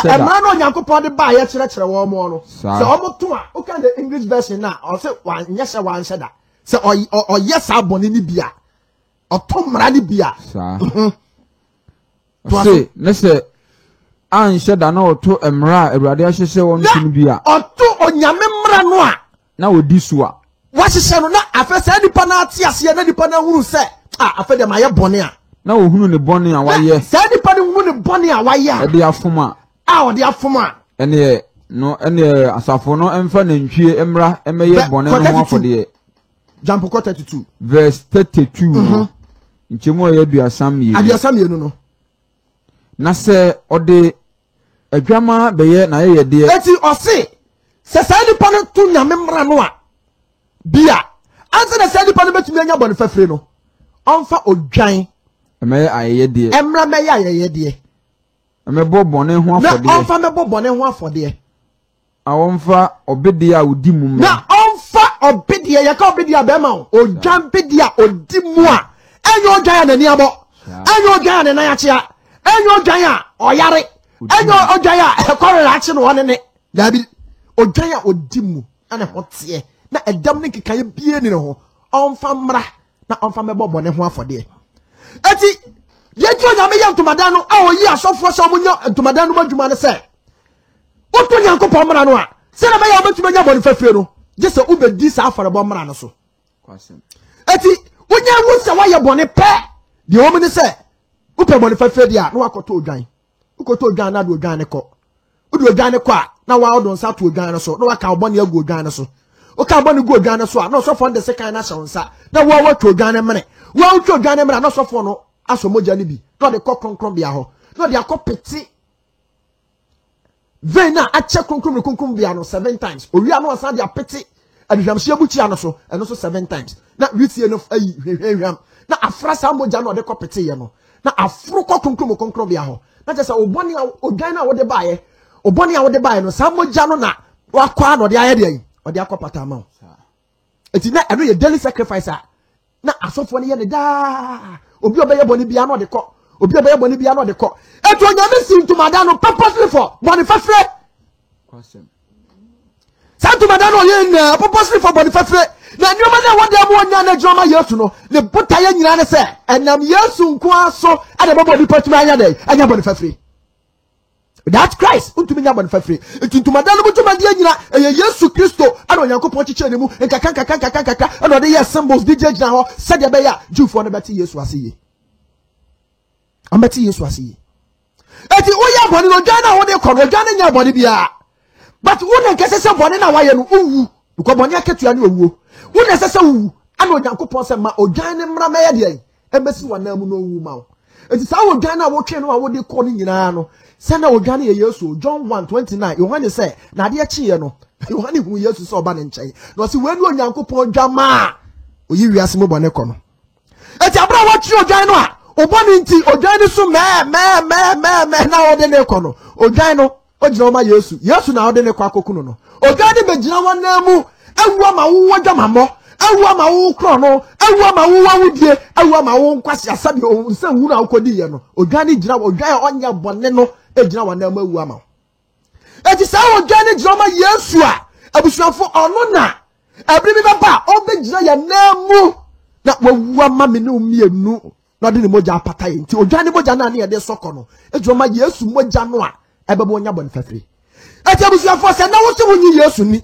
Speaker 1: e ma no Nyankopon de ba ye kire wo mo no sa omo to a o kan the English version na o se wan nyese wan sheda se o yes abone ni bia o to mra ni bia
Speaker 2: sa se nese an sheda na o to emra awurade ahyehye won tun bia
Speaker 1: o to onyame mra no a
Speaker 2: na odi so a
Speaker 1: wa hyehye no na afese nipa na ate ase na nipa na huru se afa de ma ye bone a
Speaker 2: na ohunu ne bone a waye
Speaker 1: se nipa de hunu ne bone a waye a
Speaker 2: de afoma
Speaker 1: o de afoma
Speaker 2: ene no ene asafo no emfa na ntwie emra emeye bone no afode
Speaker 1: jump 32
Speaker 2: verse 32 nchemo ye duasam ye
Speaker 1: aduasam ye no
Speaker 2: na se ode adwama beye na ye de
Speaker 1: eti ose se nipa no to nyame mra no a bia anse na se nipa no betumi anya bone fafre no onfa odwan
Speaker 2: emeye ayeye de
Speaker 1: emra meye ayeye de
Speaker 2: emebo bone ho afode
Speaker 1: na onfa mebo bone ho afode
Speaker 2: awonfa obede a odi mu
Speaker 1: na onfa obede ye ka obede a be ma odwan bede a odi mu a enyo odwan na ni abo enyo odwan na na ya chia enyo odwan a oyare enyo odwan a ekorela achi no one ne dabi odwan a odi mu ana hotie na edam ne kekaye bie ni ho onfa mra na onfa mebo bone ho afode eti yetu nyame ya ntomadan no a oyi asofo so munyo ntomadan no madwuma ne se oto Nyankopon mra no a se na be ya obetuma nya bone fafie no je se ubedi sa afare bo mra no so
Speaker 2: kwasem
Speaker 1: eti wonya wu se wa ye bone pe de o mene se upe bone fafie dia na wakoto odwan ukoto odwan na do odwan ne ko udo odwan ne ko a na wa odon sa to odwan no so na waka obone agu odwan no so o ka bone gu odwan no so a na so fo nde se kan na hyonsa na wa wato odwan ne mene wa wato odwan ne mene na so fo no aso moja ni bi no de kokronkron bia ho no de akopeti vena a check konkron bia no 7 times owi anu asan de apeti adhwamhye buchi ano so eno so 7 times na witie no ayi hwehwam na afra sa moja no de kopeti ye no na afro konkron bia ho na je se oboni odwan na wo de baaye oboni a wo de baaye no sa moja no na wakwa no de aye de ayi o de akopata ma eti na eno ye daily sacrifice a na asofo ne ye ne da obi obeye boni bia no de ko obi obeye boni bia no de ko eto nyame sintumada no purposely for boni fafre
Speaker 2: kwasem
Speaker 1: santumada no ye na purposely for boni fafre na nyoma na wode am wonya na joma yesu no ne botaye nyina ne se enam yesu nko aso ade bobo bi patuma anya dey anya boni fafre that Christ untumi nya boni fafre etuntumada no butuma de nyina eye Yesu Kristo ade Onyankopon chiche ne mu nkaka ade ode ye symbols DJ gyina ho se de be ya Jewfo no beti Yesu asiye ambeti Yesu asiye eti oya boni no gana wo de ko no gana nya boni bia but wona kese se boni na waye no owu because boni aketua ne owu wona sese owu ana Onyankopon se ma odwan ne mra meye de emesi wana mu no owu ma eti sa wo gana wo twe no a wo de ko ni nyina no se na odwan ye Yesu John 1:29 Yohane se na de achiye no Yohane hu Yesu se oba ne nchen no se we no Onyankopon dwama oyi wiase mo boni ko no eti abra wo twe odwan no a oboni nti odwan ni so me na ode ne ko no odwan no ogina ma Yesu na ode ne ko akoku no odwan ni begina wana mu awu ama wo dwama mo awu ama wo kro no awu ama wo awudie awu ama wo nkwase asabi o nse hu na akodi ye no odwan ni gina odwan onya bone no egina wana mu awu ama eti sa odwan ni gina ma Yesu a abusuafo ono na abiri bi baba obegina ya na mu na wawu ama me ne omienu na de moja apata yi nti odwane moja na ne de soko no ejoma Yesu moja no a ebebo nya bon fafre eti abusuafo se na wo se wonyi Yesu ni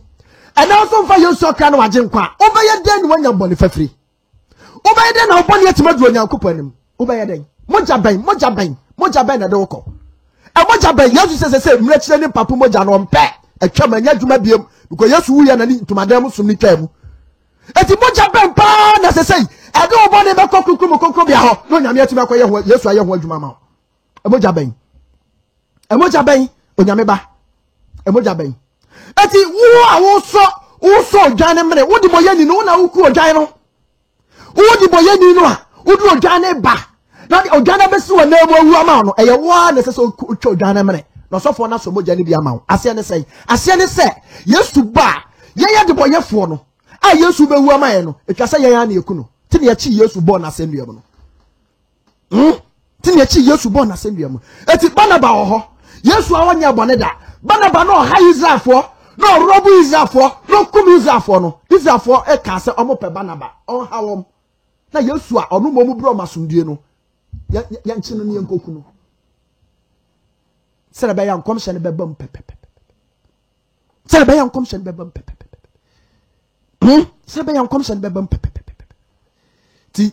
Speaker 1: ana so mfa Yesu okra na waje nkwa obeye den ni wanya bon fafre obeye den na obon yetima du Onyankopon anim obeye den moja ben na de woko e moja ben Yesu se mre kire ni papu moja no mpe atwa manya dwuma biem because Yesu wu ya na ni ntomadam sum ni twamu eti moja ben pa na se ade obone be kokukrum bia ho no nyame atuma koye ho Yesu aye ho adwuma ma emoja ben onyame ba emoja ben eti wo a wo so odwane mre wo di boye ni no na wo ku odwane no wo di boye ni no a wo di odwane ba na di odwane be si wo na mu awu ama no eye wo na se so ku odwane mre no so fo na so moja ni bia ma wo ase ne se Yesu ba ye di boye fo no a Yesu be wu ama ye no etwa se ye ya na eku no tini ya chi Yesu bo na asem yem no Tini chi Yesu born assembly mu. Eti Barnaba ho. Yesu awanya boneda. Barnaba no ha Israel for. No rob Israel for. No kum Israel for no. Israel for e ka se omo pe Barnaba. On ha wom. Na Yesu a onu momu bro masundie no. Ya nchi no ne yankoku no. Sele be yan komshe ne bebam pepepe. Sele be yan komshe ne bebam pepepe. Sele be yan komshe ne bebam pepepe. Ti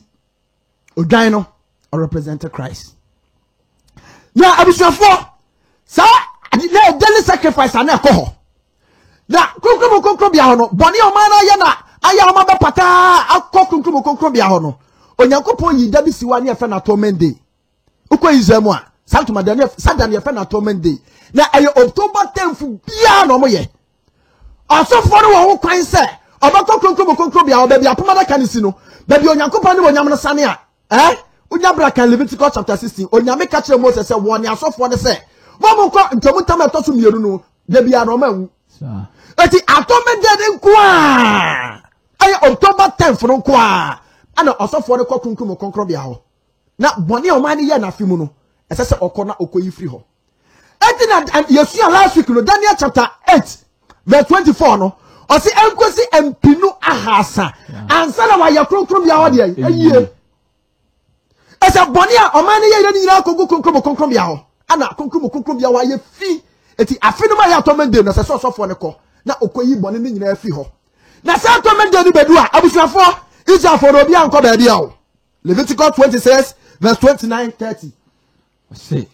Speaker 1: odwan no or represent Christ. Na abusuafo sa na daily sacrifice ana ekoho. Na konkro bia ho no boni o ma na ye na aya o ma be pata akọ konkro bia ho no. Onyankopon yi da bi siwa ne efe na atonement day. Ukọ izemu a Santuma Daniel Sadan ye fe na atonement day. Na aye October 10th bia no mo ye. Asofo no wo kwan se obakọ konkro bia o ba bia pomada kanisi no. Ba bia Onyankopon ne wonyam no sane a Unyabra kan Leviticus chapter 16. Onyame ka kire Moses say won ne asofo ne say mo mo ko ntomu tam etoso mienu no da bia no ma wu. Eti atonement day nko a aye October 10th no nko a ana asofo ne ko konkro bia ho. Na boni o ma ne ye na fimu no esese okona okoyi free ho. Eti na Yesu last week no Daniel chapter 8 verse 24 no o si enkosi empinu ahasa ansa na wa ye konkro bia ho de aye. Esa boni a o ma ne ye nyina kogu konkro bia ho. Ana konkro bia wa ye fi eti afi no ma ya atonement day na se sofo ne ko na okoyi boni ne nyina fi ho. Na se atonement day ni bedu a abusuafo Israel for obi anko ba bia ho. Leviticus 26 verse 29-30.
Speaker 2: See.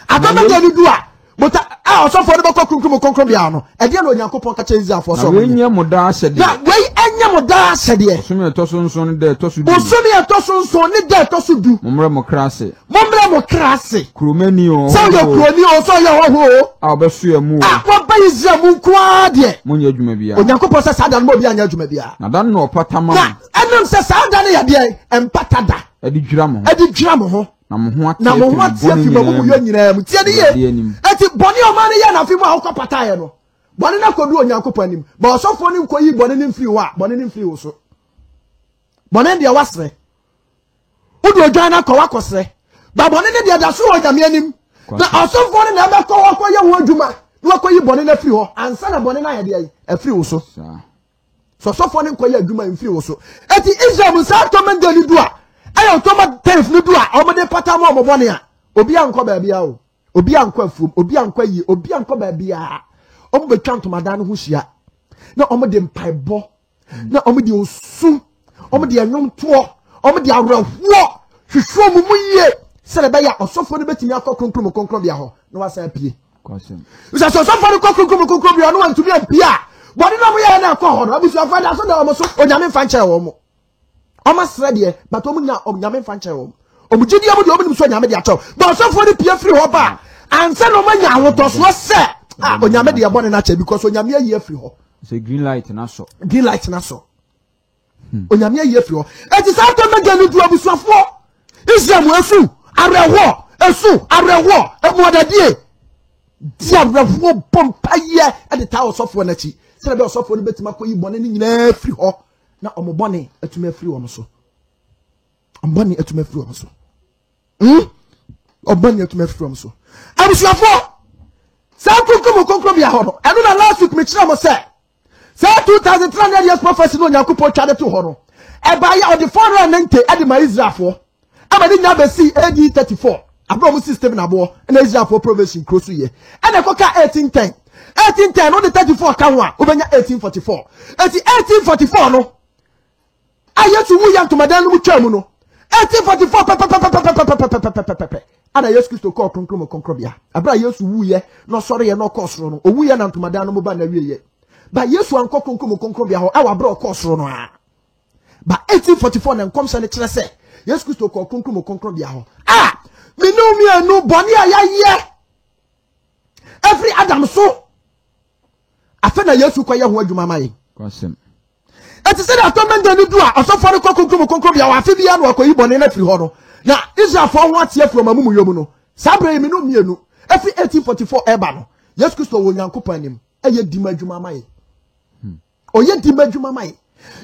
Speaker 1: Atonement day ni du a but osofo ne bako konkro bia no e de na Onyankopon ka che Israel for so.
Speaker 2: We nya moda asede.
Speaker 1: Na we enya moda asede.
Speaker 2: Osumi etoso nso ne de etoso du.
Speaker 1: Osumi etoso nso ne de etoso du.
Speaker 2: Momre mo krase.
Speaker 1: Kromani o.
Speaker 2: So
Speaker 1: ye kroni o so ye ho.
Speaker 2: A obesu emu.
Speaker 1: Wo ba Israel mu kwa de.
Speaker 2: Munya adwuma bia.
Speaker 1: Onyankopon se sada no obi anya adwuma bia.
Speaker 2: Na dan no opatama.
Speaker 1: Na enum se sada ne ye de empatada.
Speaker 2: Edi dwira mo ho.
Speaker 1: Na mo ho atia fi mo yo nyina mu tie ne ye. Eti boni o ma ne ye na fi mo akọ pata ye no. Boni na kodu Onyankopon anim. Ba osofo ni nkoyi boni ni mfiri wa, boni ni mfiri wo so. Boni de wasre. Udu odwan na ko wakosre. Ba boni ne de da so o nyame anim. Na osofo ni na be ko wakoye wo adwuma. Na wakoyi boni na firi ho. Ansa na boni na ye de afiri wo so. So osofo ni nkoyi adwuma mfiri wo so. Eti Israel sa atonement day ni du a. Ayo October 10th ni du a omode pata mo boni a. Obi anko ba bia o. Obi anko afuom, obi anko yi, obi anko ba bia. Omo be twa ntomadan no ho hia. Na omo de mpaebo. Na omo de osu. Omo de anwonto. Omo de awrawo. Hwehwo mu ye. Sele be ya osofo ne betimi akọ konkro bia ho. Na wasa apie.
Speaker 2: Kwasem.
Speaker 1: Usa osofo ne kọ konkro bia no wantumi apie a. Bodi no mo ye na akọ ho no. Abusu afada so da omo so onyame fa nche wo mo. Omo sre de but omo nya onyame fa nche wo mo. Omo gidi omo de omo nim so onyame de acho. Ba osofo ne pie free ho ba. Anse no ma nya awoto so se. Onyame de abone na che because onyame ayi afiri ho.
Speaker 2: Say green light na so.
Speaker 1: Green light na so. Onyame ayi afiri ho. Eti sa to mega ni du abusuafo. Israel mu esu, arewo, emuadadie. Di arewo pompaye e de ta osofo na chi. Se be osofo no betima koyi bone ni nyina afiri ho. Na omobone atuma afiri wo so. Ombone atuma afiri wo so. Ombone atuma afiri wo so. Abusuafo sa konkro bia ho no eno na last week me kira mo say 2300 years prophecy no Onyankopon twade to ho no e ba ya odi 490 e de ma Israel fo amade nya be si AD 34 abro mo system na bo na Israel fo provision cross ye e na koka 1810 no de 34 ka ho a obenya 1844 1844 no ayetu wu ya ntomadan no mu twa mu no 1844 ana Yesu Kristo ko konkro bia abra Yesu wuye no sori ye no kosoro no owuye na ntomadan no ba na wiye ba Yesu anko konkro bia ho awa abra kosoro no a ba 1844 na nkom se ne kire se Yesu Kristo ko konkro bia ho minu anu boni ayaye every Adam so afena Yesu ko ye ho adwuma mai
Speaker 2: kwasem
Speaker 1: eti se da atonement day ni du a osofo ne ko konkro bia ho afi bia no akoyi boni na firi ho no na Israel for ho atie from amumu yom no sabre mi no mienu efi 1844 eba no Yesu Kristo wo Nyankopon anim eye di madwuma mai oye di madwuma mai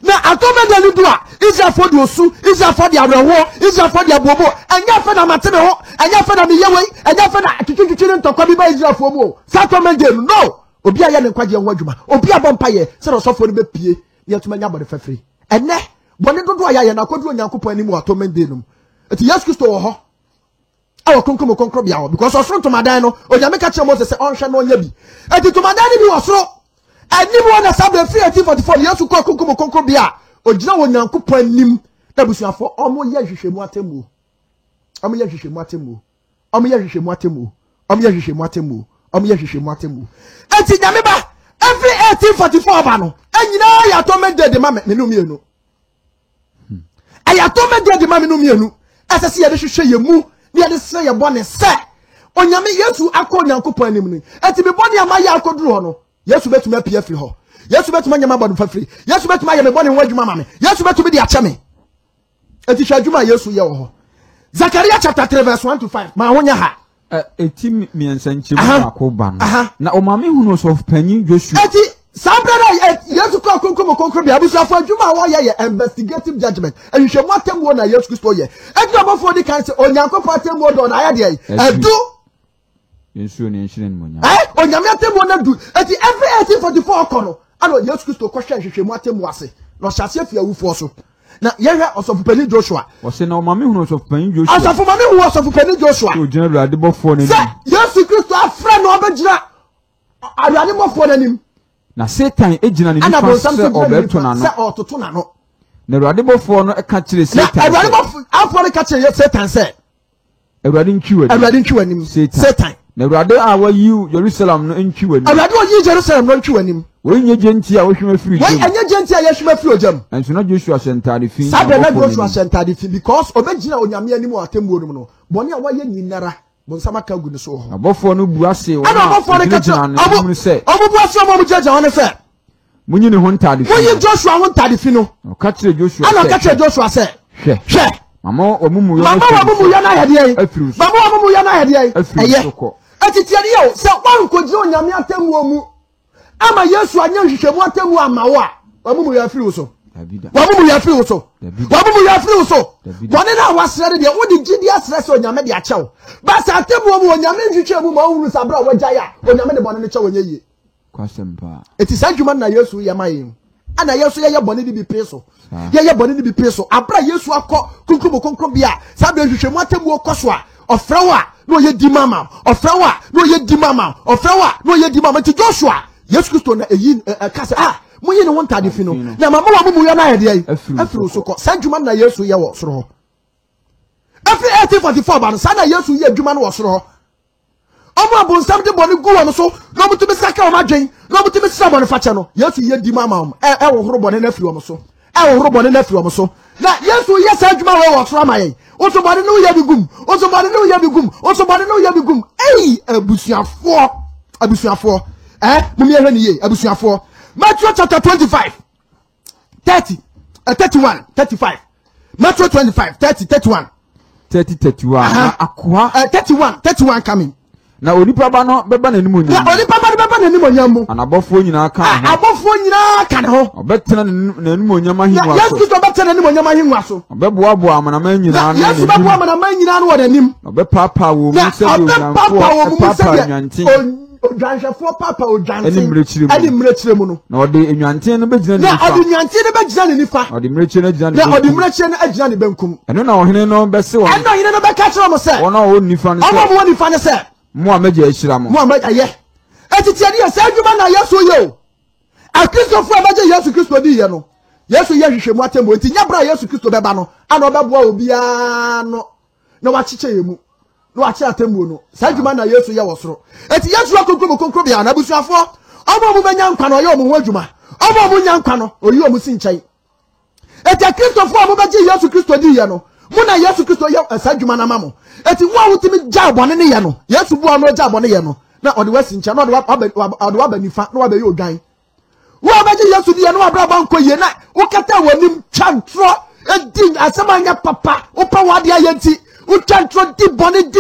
Speaker 1: na atoment de dua Israel for the osu Israel for the arewo Israel for the abobo anya fa na mateme ho anya fa na meyewei anya fa na twitwitwi ntokwa bi ba Israel for mu atoment de no obi aye ne kwaje ho adwuma obi abompa ye se no sofo ne bepie ye tuma nya bode fafiri ene bone dodo aye na kodu onyankopon ani mu atoment de num eti Yesu Kristo wo ho awo konkro bia ho because osoro tomadan no onyame ka kire Moses se onhwe no onya bi eti tomadan ni bi osoro ani mu na sabe free 1844 Yesu ko konkro bia ogina onyankopon anim na busuafo omo ye hwehwemu atemu omo ye hwehwemu atemu omo ye hwehwemu atemu omo ye hwehwemu atemu omo ye hwehwemu atemu eti nyame ba every 1844 ba no anyina ya atonement de ma me no mienu atonement de ma me no mienu asase ye de hwehwe ye mu ne ye de se ye bone se onyame Yesu akọ onyankopon anim ni eti be bone amaye akoduru ho no Yesu betuma apie afiri ho Yesu betuma nyama bonu fafiri Yesu betuma ye me bone ho adwuma ma me Yesu betuma di ache me enti hwa adwuma Yesu ye wo ho Zechariah chapter 3 verse 1 to 5 ma honya ha
Speaker 2: eti miensa nchemu akoba no na o mame hu no so panyin Joshua
Speaker 1: eti sabrada Yesu ko konkro bia busu afọ adwuma wo ye investigative judgment ehwehwemu atemwo na Yesu Kristo ye eti obofo di kan se onyankopon atemwo do na ya de edu
Speaker 2: Yesu ni enhire nmonya
Speaker 1: onyame atemwo na du eti every 1844 kono ano Yesu Kristo ko hwe hwehwemu atemwo ase no hyase afia wufo so na yehwe osofupani Joshua
Speaker 2: wo se na o mame hu no osofupani Joshua
Speaker 1: osofumame hu osofupani Joshua
Speaker 2: o jina Awurade bofo na
Speaker 1: nim Yesu Kristo afra no obejira Awurade bofo na nim
Speaker 2: na Satan ejina ne nifa se obeto na no
Speaker 1: se ototo na no
Speaker 2: na Awurade bofo no ka kire Satan
Speaker 1: na Awurade bofo afo no ka kire Satan se
Speaker 2: Awurade ntwi wanim
Speaker 1: Satan
Speaker 2: na Awurade a wa yi Jerusalem no ntwi wanim
Speaker 1: Awurade o yi Jerusalem no ntwi wanim
Speaker 2: wo nye genti a wo hwema firi
Speaker 1: wo enye genti a yehwema firi ojam
Speaker 2: enso na Joshua sentade fin
Speaker 1: sabe na Joshua sentade fin because obegina onyame anim atembuo num no bone a waye nyinara bonsama ka gu ne so ho
Speaker 2: abofo no bu ase wo
Speaker 1: ana abofo ne ka obu se obu ase obu jeje won se
Speaker 2: munyi ne ho ntade fin
Speaker 1: munyi Joshua ho ntade fin no
Speaker 2: ka kire Joshua
Speaker 1: ana ka kire Joshua se hwe
Speaker 2: mama omumu
Speaker 1: ya na hede yi mama omumu ya na hede yi eye atitiari yo se wankoji onyame atembuo mu ama Yesu anya hwehwemu atemmu ama wo a wamumu ya firi wo so wamumu ya firi wo so wamumu ya firi wo so bone na wasere de wodi gidi asere se onyame de achew ba sa atemmu mu onyame hwehwemu ma wuru sabra wagya ya onyame de bone ne chew onye yie
Speaker 2: kwasempa
Speaker 1: eti sadwuma na Yesu ya maye ana Yesu ye bone de bi peso ye bone de bi peso abra Yesu akọ konkro bia sabra hwehwemu atemmu okoso a ofrewa no ye di mama ofrewa no ye di mama ofrewa no ye di mama ti Joshua Yesu Kristo na eyi kasa munye ne wontade fi no na mama wa mumu ya na hede yi afiri so ko sadwuma na Yesu ye wo soro ho every 1844 ba no sa na Yesu ye adwuma no wo soro ho omo abonsam de bone gu won so no mutumi saka o madwen no mutumi sira bone fache no Yesu ye di mama wo horo bone na afiri o so wo horo bone na afiri o so na Yesu ye sadwuma wo soro amaye o so bone no ye bigum o so bone no ye bigum o so bone no ye bigum abusuafo mumi ehwe ni ye abusuafo Matthew chapter 25 30 31 35 Matthew 25 30 31
Speaker 2: akwa
Speaker 1: 31 coming
Speaker 2: na onipa ba no beba na nimu nyam
Speaker 1: na onipa ba beba na nimu nyam
Speaker 2: anabofo nyina ka ho
Speaker 1: abofo nyina ka ne ho
Speaker 2: obetena na nimu nyam ahinwa so
Speaker 1: Yesu Kristo obetena na nimu nyam ahinwa so
Speaker 2: obeboabo amanama nyina
Speaker 1: na Yesu bebo amanama nyina no wadanim
Speaker 2: obepapa wo mu se papa nyantin
Speaker 1: odwanhwefo papa odwantin
Speaker 2: ani
Speaker 1: mrechire mu no
Speaker 2: na ode enwantin no begina ne nifa
Speaker 1: na ode nyantin no begina ne nifa
Speaker 2: ode mrechire no begina ne
Speaker 1: na ode mrechire no agina ne benkum
Speaker 2: eno na ohene no bese wo
Speaker 1: eno ohene no beka kire mo se
Speaker 2: wona wo nifa ne se
Speaker 1: omo nifa ne se
Speaker 2: mo ameje ahira mo
Speaker 1: ameje ye etitiade ye se adwuma na Yesu ye o akristofo ameje Yesu Kristo di ye no Yesu ye hwehwemu atembo enti nyabra Yesu Kristo beba no ana obeboa obia no na wachiche ye mu no achi atembo no sadwuma na Yesu ye wo soro enti Yesu akonkro bia na busuafo omo mu benya nkwa no ye omo ho adwuma omo mu nya nkwa no oyi omo si nkyai enti akristofo omo beje Yesu Kristo di ye no muna Yesu Kristo ye sadwuma na mamo enti wo awutimi gya bone ne ye no Yesu bu ano gya bone ye no na ode wasi nkyai na ode wa banifa na wa be ye odwan wo abeje Yesu di ye no abra banko ye na wo kata wanim twantro edi asamanya papa wo pa wade ayenti utantro di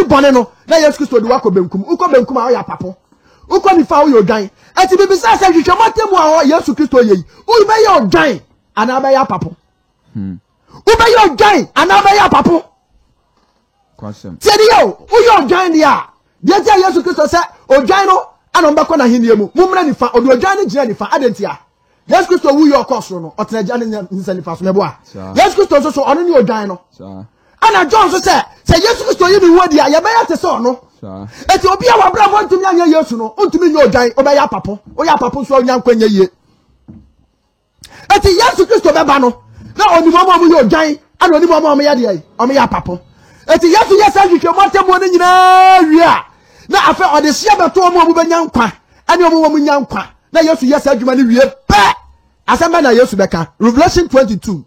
Speaker 1: bone no na Yesu Kristo di wako benkum uko benkum a ya papo uko ni fa wo yo dan ati bibisa sa hwehwe matemu a Yesu Kristo yi u be ye odwan anabaya papo ube yo join anabaya papo
Speaker 2: kwasem
Speaker 1: tiedi yo uyo join dia dia tia Yesu Kristo se o join no ana mbakọ na henie mu mumra nifa o do join gina nifa adentia Yesu Kristo wu yo kosoro no otena gya ne nsa nifa so mebo a Yesu Kristo so ono ne o join no ana John so se Yesu Kristo yi ni wodi a ye be ya te se ono eti obi a wa bra bo ntumi anya Yesu no ntumi nye o join o be ya papo o ya papo so onya nkwanya yie eti Yesu Kristo beba no na oni mama mu yo jan ana oni mama mu ya de o me ya papo eti Yesu yesa hwehwe motem no nyina wia na afa ode sia beto o mu benya nkwa ani o mu nya nkwa na Yesu yesa adwuma ni wie pe asamba na Yesu beka Revelation 22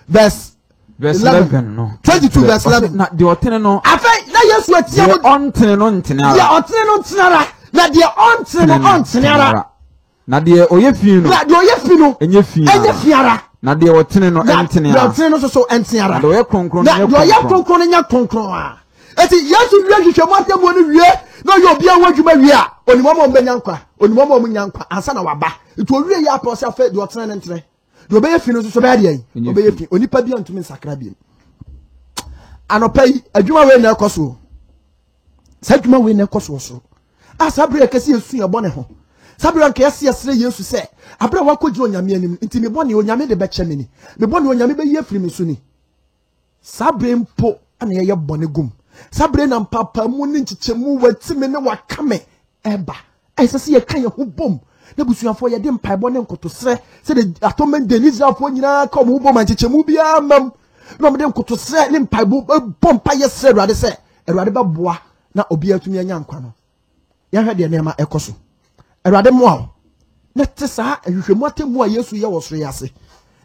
Speaker 1: verse
Speaker 2: 11 no
Speaker 1: 22 verse 11
Speaker 2: na de otene no
Speaker 1: afa na Yesu atia
Speaker 2: de ontene no ntenara
Speaker 1: de ontene no ntenara na de ontene no ntenara
Speaker 2: na de oyefi no
Speaker 1: na de oyefi no
Speaker 2: enye fiara na de otene no entenara
Speaker 1: na otene no so entenara
Speaker 2: na de oye kronkron
Speaker 1: na de oye kronkron nya kronkron a eti Yesu wie hwehwe motem no wie na oye obi an wadwuma wie a onimomo mbenya nkwa onimomo mu nya nkwa ansa na waba eti owie ya pa se afa de otene ne ntene de obeyefi no so be ade yi obeyefi onipa bi antumi nsakra bi anopai adwuma we na ekoso sadwuma we na ekoso so asabre kesi Yesu ya bone ho sabre nke yesi yesre Yesu se abre wakogi onyame anim nti me bone onyame de be chemeni me bone onyame be ye firi me so ni sabre mpo ana ye bone gum sabre na papa mu ni nchichemu watime ne wakame eba aisese ye kan ye ho bom na busuafo ye de mpai bone nkotosre se de atomen de Israelfo nyina ka mo bom nchichemu bia mam no me de nkotosre ne mpai bom pa ye sre Awurade se Awurade ba boa na obi atumi anya nkwa no ya hwe de nema ekoso Awurade mo na te saa ahwehwemu atemu a Yesu ye wo soro yase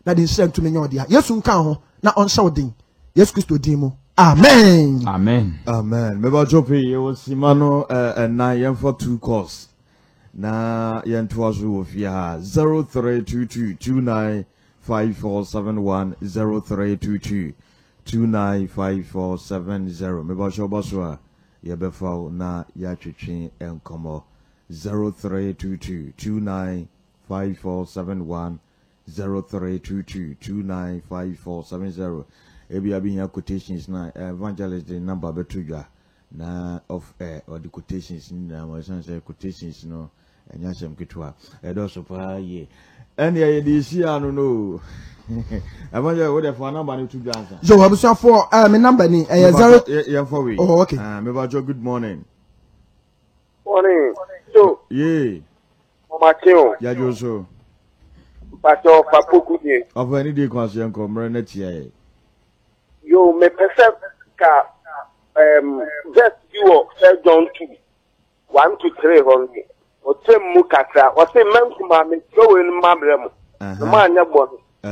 Speaker 1: na de nhyira ntumi nya odia Yesu nka ho na onhya odin Yesu Kristo din mu amen
Speaker 3: amen meba jope ye wosimano na yemfa 2 course na yentoa so wo fia 0322295471 0322295470 meba shoba so a ye befa na ya twetwe enkomo 0322295471 0322295470 ebi abinya quotations na evangelist the number betudwa na of or the quotations na mo say quotations no enya sem kitwa edo so pa ye ene ye di si anu no evangelist what the phone number ni tudwa answer
Speaker 1: so abusa for me number ni 0
Speaker 3: yeah for we
Speaker 1: oh okay
Speaker 3: me ba jo good morning
Speaker 4: so
Speaker 3: yeah
Speaker 4: mama kio
Speaker 3: ya jo so
Speaker 4: pato papoku ni
Speaker 3: of any day kwanse enko mre na tia
Speaker 4: yo me perceive ka just you John 2 1 to 3 hongi o tem mu katra o se mankuma me so we no mabre mu no ma anya bon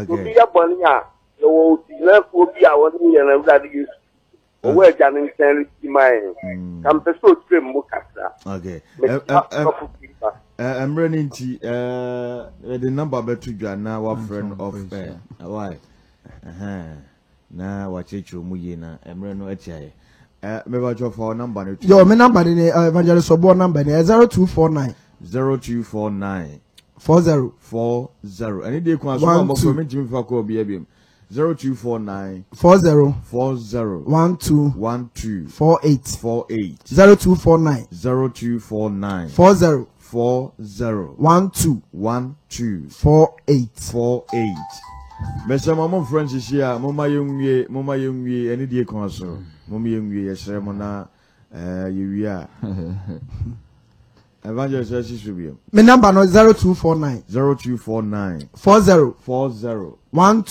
Speaker 4: obi ya bon ya yo ti na obi a woni ye na Awurade Yesu o we ja ne nsen ri mai kam pe so tem mu katra
Speaker 3: okay I'm running the number betudwa na wa friend of why na wachechu mu ye na emre no atia me ba jo for number no
Speaker 1: yo me number ni evangelist obo number ni 0249 40
Speaker 3: any day kwa so mo for me jimi fa ko obi abiem 0249
Speaker 1: 40
Speaker 3: 12
Speaker 1: 48 0249
Speaker 3: 40
Speaker 1: 48
Speaker 3: Mese mama Francis here mama yemwie any day kwa so mama yemwie yesre mo na yewia evangelist should
Speaker 1: me number no 0249
Speaker 3: 40
Speaker 1: 40
Speaker 3: 12